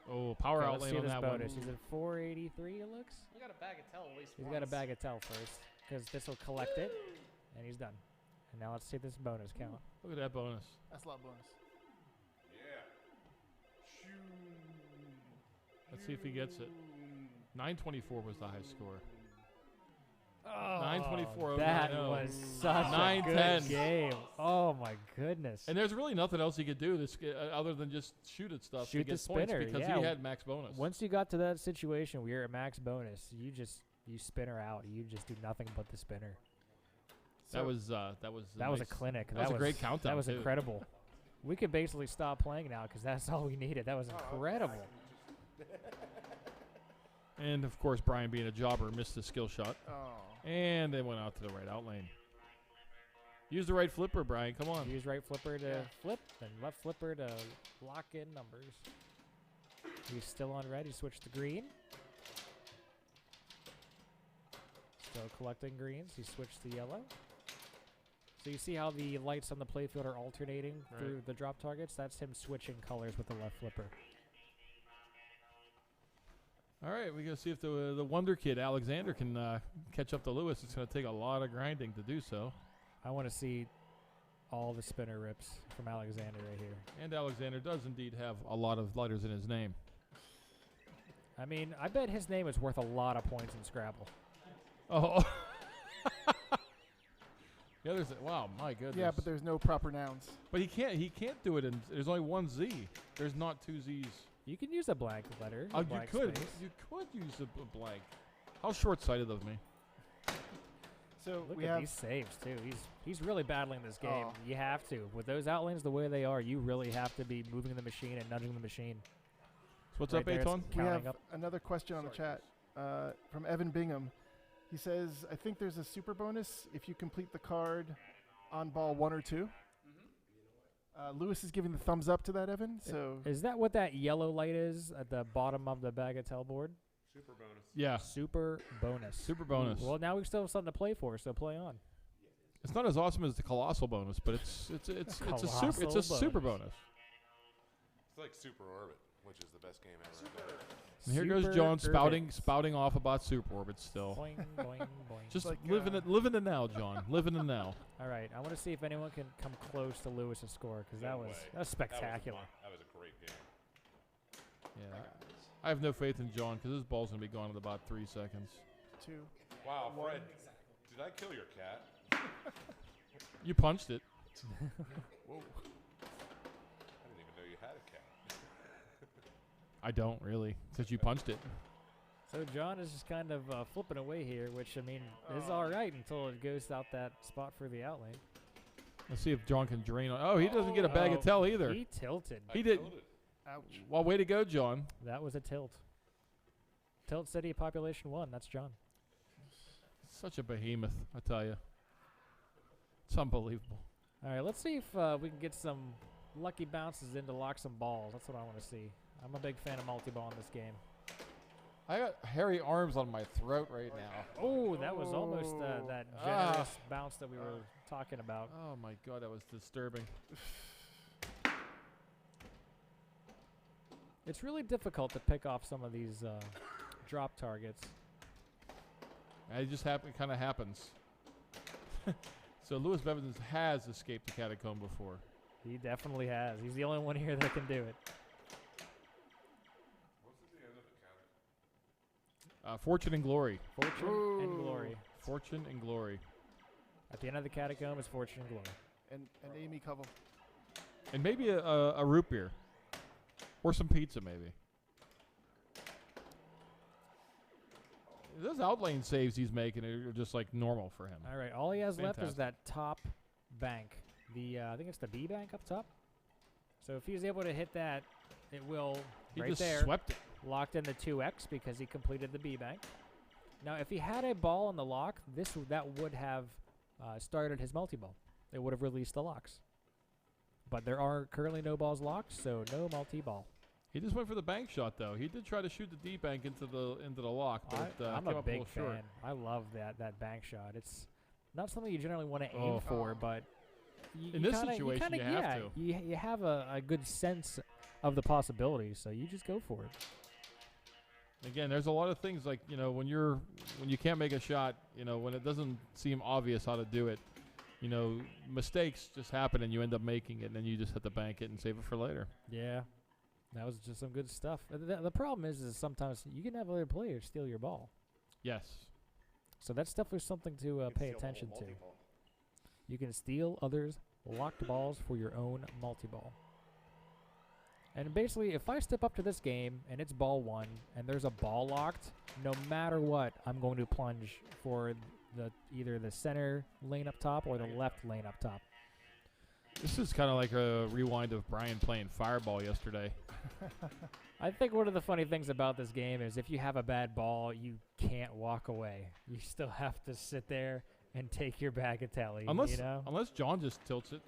Oh, power Okay, let's outlane see on this that bonus. one. He's at 483. It looks. You got a Bagatelle at least He's once. got a Bagatelle first because this will collect it, and he's done. And now let's see this bonus count. Look at that bonus. That's a lot bonus. Let's see if he gets it. 924 was the high score. Oh, 924. that was such a 910. good game. Oh my goodness. And there's really nothing else he could do other than just shoot at stuff Shoot to the get points spinner, because yeah. he had max bonus. Once you got to that situation where you're at max bonus, you spin her out. You just do nothing but the spinner. That was That was a clinic. That was a great countdown. That was too. incredible. We could basically stop playing now because that's all we needed. That was incredible. And of course, Brian, being a jobber, missed the skill shot, Oh. and they went out to the right out lane. Use the right flipper, Brian. Come on. Use right flipper to flip and left flipper to lock in numbers. He's still on red. He switched to green. Still collecting greens. He switched to yellow. So you see how the lights on the playfield are alternating through the drop targets? That's him switching colors with the left flipper. All right, we're going to see if the Wonder Kid, Alexander, can catch up to Lewis. It's going to take a lot of grinding to do so. I want to see all the spinner rips from Alexander right here. And Alexander does indeed have a lot of letters in his name. I mean, I bet his name is worth a lot of points in Scrabble. Oh. Yeah, wow, my goodness. Yeah, but there's no proper nouns. But he can't do it in, there's only one Z. There's not 2 Zs. You can use a blank letter. Oh, blank you could. space. You could use a blank. How short-sighted of me. So Look we at have these saves, too. He's really battling this game. Oh. You have to. With those outlanes the way they are, you really have to be moving the machine and nudging the machine. what's Right up, there, it's Aton? We counting have up. another question on the chat from Evan Bingham. He says, I think there's a super bonus if you complete the card on ball 1 or 2. Lewis is giving the thumbs up to that, Evan. So Is that what that yellow light is at the bottom of the Bagatelle board? Super bonus. Yeah, Super bonus. super bonus. Well, now we still have something to play for, so play on. It's not as awesome as the colossal bonus, but it's a super bonus. It's like Super Orbit, which is the best game ever. And here goes Super John Orbit. spouting off about super orbits still. Boing, boing, boing. Just like, live in the now, John. Live in the now. All right, I want to see if anyone can come close to Lewis's score because that was spectacular. That was a great game. Yeah. I have no faith in John because his ball's gonna be gone in about 3 seconds. 2. Wow, Fred, did I kill your cat? You punched it. Whoa. I didn't even know you had a cat. I don't really, because you punched it. So John is just kind of flipping away here, which I mean is all right until it goes out that spot for the outlane. Let's see if John can drain on. Oh, he doesn't get a bagatelle either. He tilted. He did. Ouch. Well, way to go, John. That was a tilt. Tilt City population 1. That's John. Such a behemoth, I tell you. It's unbelievable. All right, let's see if we can get some lucky bounces in to lock some balls. That's what I want to see. I'm a big fan of multi-ball in this game. I got hairy arms on my throat right now. Oh, that was almost that generous bounce that we were talking about. Oh my God, that was disturbing. It's really difficult to pick off some of these drop targets. It just kind of happens. So Lewis Bevins has escaped the Catacomb before. He definitely has. He's the only one here that can do it. What's at the end of the Catacomb? Fortune and glory. Fortune and glory. Fortune and glory. At the end of the Catacomb is fortune and glory. And Amy Covell. And maybe a root beer. Or some pizza, maybe. Those outlane saves he's making are just like normal for him. All right, all he has left is Fantastic. that top bank. The I think it's the B bank up top. So if he's able to hit that, it will He right just there swept it. locked in the 2x because he completed the B bank. Now, if he had a ball in the lock, that would have started his multi-ball. It would have released the locks. But there are currently no balls locked, so no multi-ball. He just went for the bank shot, though. He did try to shoot the D bank into the lock, but I'm came a up big little fan. short. I love that bank shot. It's not something you generally want to aim Oh. for, but In this situation, you have to. You have a good sense of the possibilities, so you just go for it. Again, there's a lot of things like, when you can't make a shot, when it doesn't seem obvious how to do it, mistakes just happen and you end up making it, and then you just have to bank it and save it for later. Yeah, that was just some good stuff. The problem is sometimes you can have other players steal your ball, Yes. so that's definitely something to pay attention to. You can steal others' locked balls for your own multi-ball. And basically, if I step up to this game and it's ball 1 and there's a ball locked, no matter what, I'm going to plunge for either the center lane up top or the left lane up top. This is kind of like a rewind of Brian playing Fireball yesterday. I think one of the funny things about this game is if you have a bad ball, you can't walk away. You still have to sit there and take your bagatelle. Unless John just tilts it.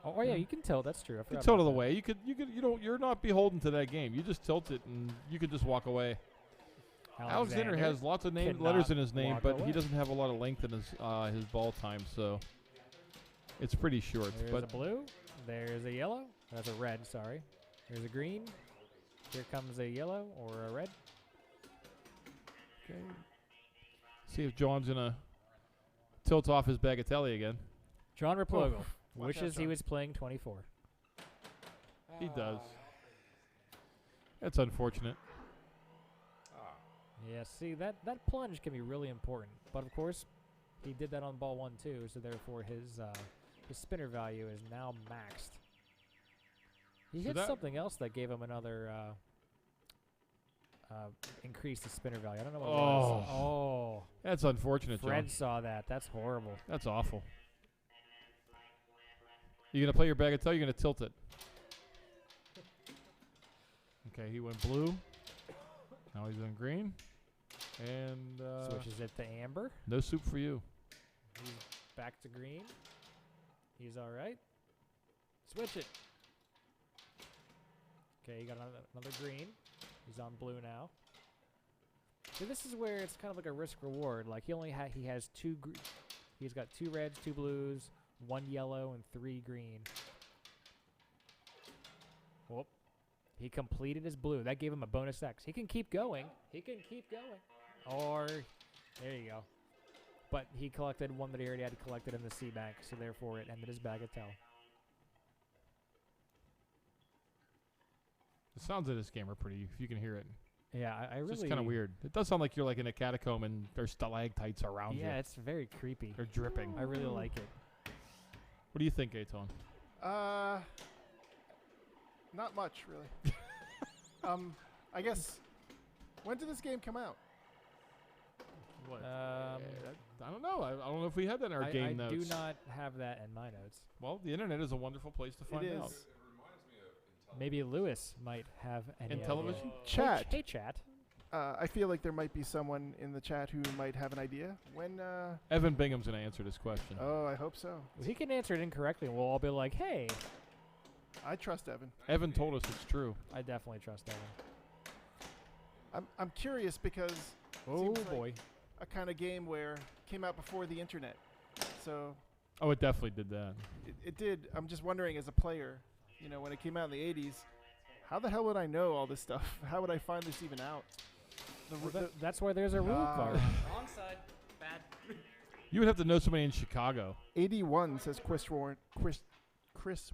Oh yeah, you can tilt. That's true. I You forgot tilt it about that. away. You're not beholden to that game. You just tilt it and you can just walk away. Alexander has lots of cannot letters in his name, walk but away. he doesn't have a lot of length in his ball time, so it's pretty short. There's But a blue. There's a yellow. That's a red. Sorry. There's a green. Here comes a yellow or a red. okay. See if John's gonna tilt off his bagatelle again. John Replogle Watch wishes out, he John. was playing 24. He does. That's unfortunate. Yeah, see, that plunge can be really important. But, of course, he did that on ball 1, too, so therefore his spinner value is now maxed. He So hit that- something else that gave him another increased the spinner value. I don't know what it was. Oh, That's unfortunate, John. Fred saw that. That's horrible. That's awful. You gonna play your bagatelle? You're gonna tilt it. Okay, he went blue. Now he's on green. And Switches it to amber. no soup for you. He's back to green. He's all right. Switch it. Okay, he got another green. He's on blue now. So this is where it's kind of like a risk reward. Like he has he's got 2 reds, 2 blues, 1 yellow, and 3 green. Whoop. He completed his blue. That gave him a bonus X. He can keep going. Or, there you go. But he collected one that he already had collected in the C bank, so therefore it ended his bagatelle. The sounds of this game are pretty, if you can hear it. Yeah, I really... It's just kind of weird. It does sound like you're like in a catacomb and there's stalactites around you. Yeah, it's very creepy. They're dripping. I really like it. What do you think, Aton? Not much, really. I guess, when did this game come out? What? I don't know. I don't know if we had that in our game notes. I do not have that in my notes. Well, the internet is a wonderful place to find out. Maybe Lewis might have any In television? idea. Chat. Hey, chat. I feel like there might be someone in the chat who might have an idea. When, Evan Bingham's going to answer this question. Oh, I hope so. He can answer it incorrectly, and we'll all be like, hey. I trust Evan. Evan told us it's true. I definitely trust Evan. I'm curious because Oh, seems boy. like a kind of game where came out before the internet. So Oh, it definitely did that. it did. I'm just wondering as a player, you know, when it came out in the 80s, how the hell would I know all this stuff? How would I find this even out? That's why there's a rule card. Wrong side. Bad. You would have to know somebody in Chicago. 81 says Chris Warren. Chris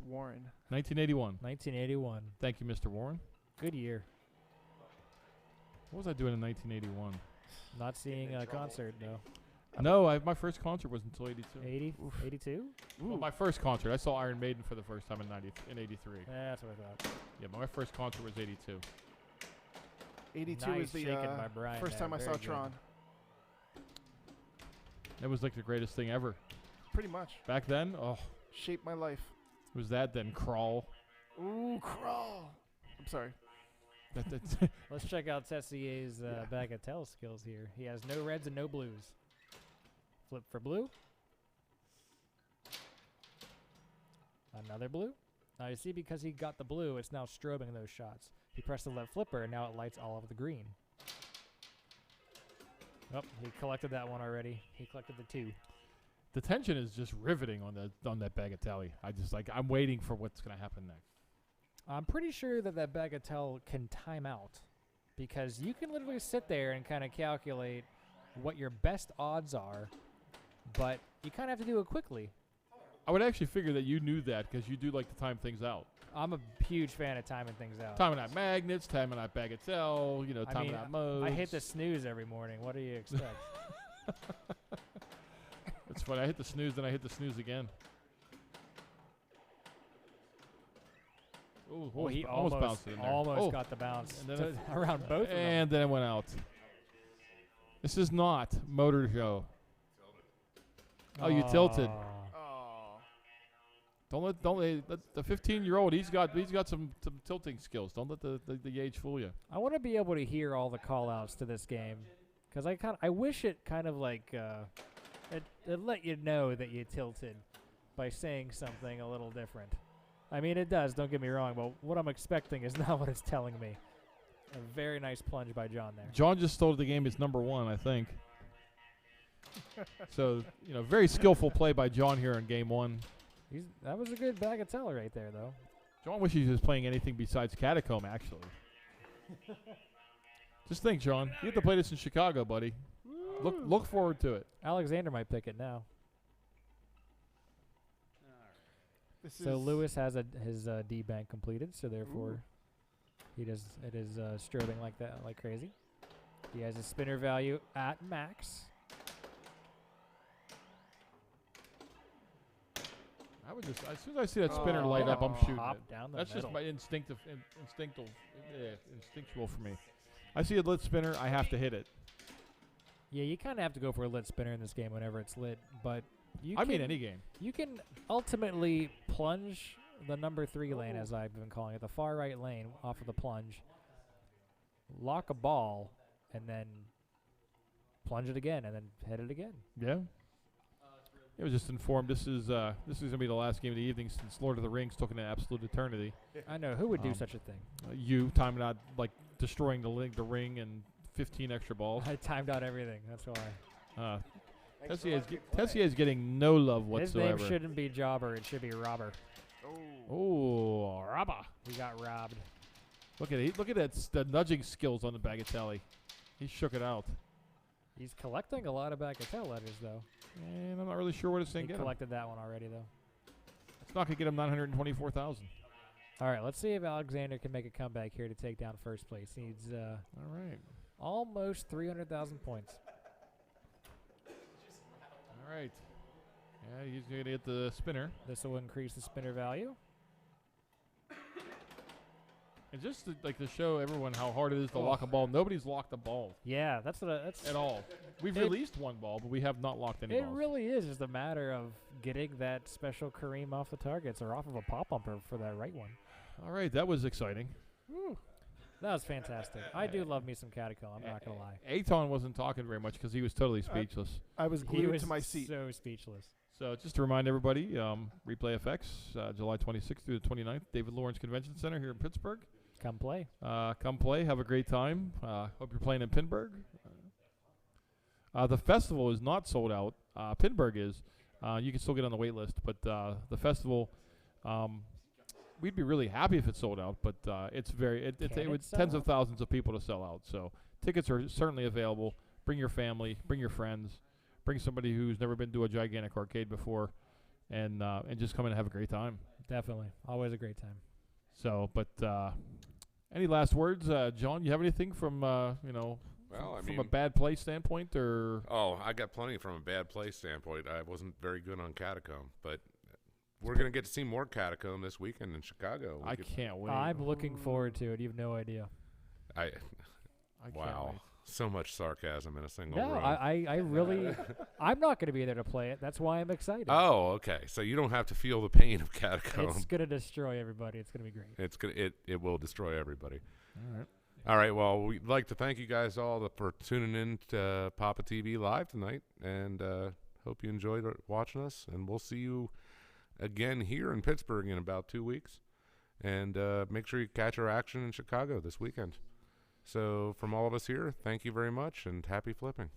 Warren. 1981. 1981. Thank you, Mr. Warren. Good year. What was I doing in 1981? Not seeing a concert, though. No, my first concert was until 82. 82? Well, my first concert, I saw Iron Maiden for the first time in 83. That's what I thought. Yeah, but my first concert was 82. 82 Nice is the shaking by Brian first there. time I Very saw good. Tron. That was like the greatest thing ever. Pretty much. Back then, oh, Shaped my life. it was that then Crawl. Ooh, crawl. I'm sorry. That's Let's check out Tessier's bagatelle skills here. He has no reds and no blues. Flip for blue. Another blue. Now you see, because he got the blue, it's now strobing those shots. He pressed the left flipper, and now it lights all of the green. Oh, he collected that one already. He collected the 2. the tension is just riveting on that bagatelle. I'm waiting for what's going to happen next. I'm pretty sure that bagatelle can time out, because you can literally sit there and kind of calculate what your best odds are, but you kind of have to do it quickly. I would actually figure that you knew that because you do like to time things out. I'm a huge fan of timing things out. Timing out magnets, timing out bagatelle, timing out modes. I hit the snooze every morning. What do you expect? It's funny. I hit the snooze, then I hit the snooze again. Ooh, He almost bounced it in there. Almost got the bounce And then around both of them. And then it went out. This is not Motor Show. Oh, you tilted. Don't let the 15-year-old. He's got some tilting skills. Don't let the age fool you. I want to be able to hear all the call-outs to this game, because I wish it kind of like it let you know that you tilted by saying something a little different. I mean, it does. Don't get me wrong, but what I'm expecting is not what it's telling me. A very nice plunge by John there. John just told the game is number 1, I think. So very skillful play by John here in game 1. That was a good bagatelle right there, though. John wishes he was playing anything besides Catacomb, actually. Just think, John. You have to play this in Chicago, buddy. Look forward to it. Alexander might pick it now. So Lewis has his D bank completed, so therefore it is strobing like that, like crazy. He has his spinner value at max. I would just, as soon as I see that spinner light up, I'm shooting Hop it. down the That's middle. just my instinctual for me. I see a lit spinner, I have to hit it. Yeah, you kind of have to go for a lit spinner in this game whenever it's lit, but I mean any game. You can ultimately plunge the number 3 lane, as I've been calling it, the far right lane off of the plunge, lock a ball, and then plunge it again, and then hit it again. Yeah. It was just informed. This is gonna be the last game of the evening since Lord of the Rings took an absolute eternity. I know. Who would do such a thing? You timed out like destroying the ring and 15 extra balls. I timed out everything. That's why. Tessier is getting no love whatsoever. His name shouldn't be Jobber. It should be Robber. Oh, Rabba. He got robbed. Look at that the nudging skills on the Bagatelle. He shook it out. He's collecting a lot of Bagatelle letters, though. And I'm not really sure what it's going He to get him. collected that one already, though. It's not going to get him 924,000. All right, let's see if Alexander can make a comeback here to take down first place. He needs All right. almost 300,000 points. All right. Yeah, he's going to get the spinner. This will increase the spinner value. And just to show everyone how hard it is to lock a ball, nobody's locked a ball Yeah, that's at all. We've released one ball, but we have not locked any It balls. really is just a matter of getting that special Kareem off the targets or off of a pop bumper for that right one. All right, that was exciting. Woo. That was fantastic. I do love me some Catacomb, I'm not going to lie. Aton wasn't talking very much because he was totally speechless. I was He glued was to my seat. so speechless. So just to remind everybody, Replay FX, July 26th through the 29th, David Lawrence Convention Center here in Pittsburgh. Come play. Come play. Have a great time. Hope you're playing in Pinburg. The festival is not sold out. Pinburg is. You can still get on the wait list, but the festival, we'd be really happy if it sold out, but it's it would sell tens out? of thousands of people to sell out. So tickets are certainly available. Bring your family. Bring your friends. Bring somebody who's never been to a gigantic arcade before, and just come in and have a great time. Definitely. Always a great time. So, but any last words, John? You have anything from Well, from a bad play standpoint, or Oh, I got plenty from a bad play standpoint. I wasn't very good on Catacomb, but we're going to get to see more Catacomb this weekend in Chicago. I can't wait. I'm looking forward to it. You have no idea. I can't Wow. wait. So much sarcasm in a single No, row. I really, I'm not going to be there to play it. That's why I'm excited. Oh, okay. So you don't have to feel the pain of Catacomb. It's going to destroy everybody. It's going to be great. It will destroy everybody. All right. All right. Well, we'd like to thank you guys all for tuning in to PAPAtv Live tonight, and hope you enjoyed watching us. And we'll see you again here in Pittsburgh in about 2 weeks. And make sure you catch our action in Chicago this weekend. So from all of us here, thank you very much, and happy flipping.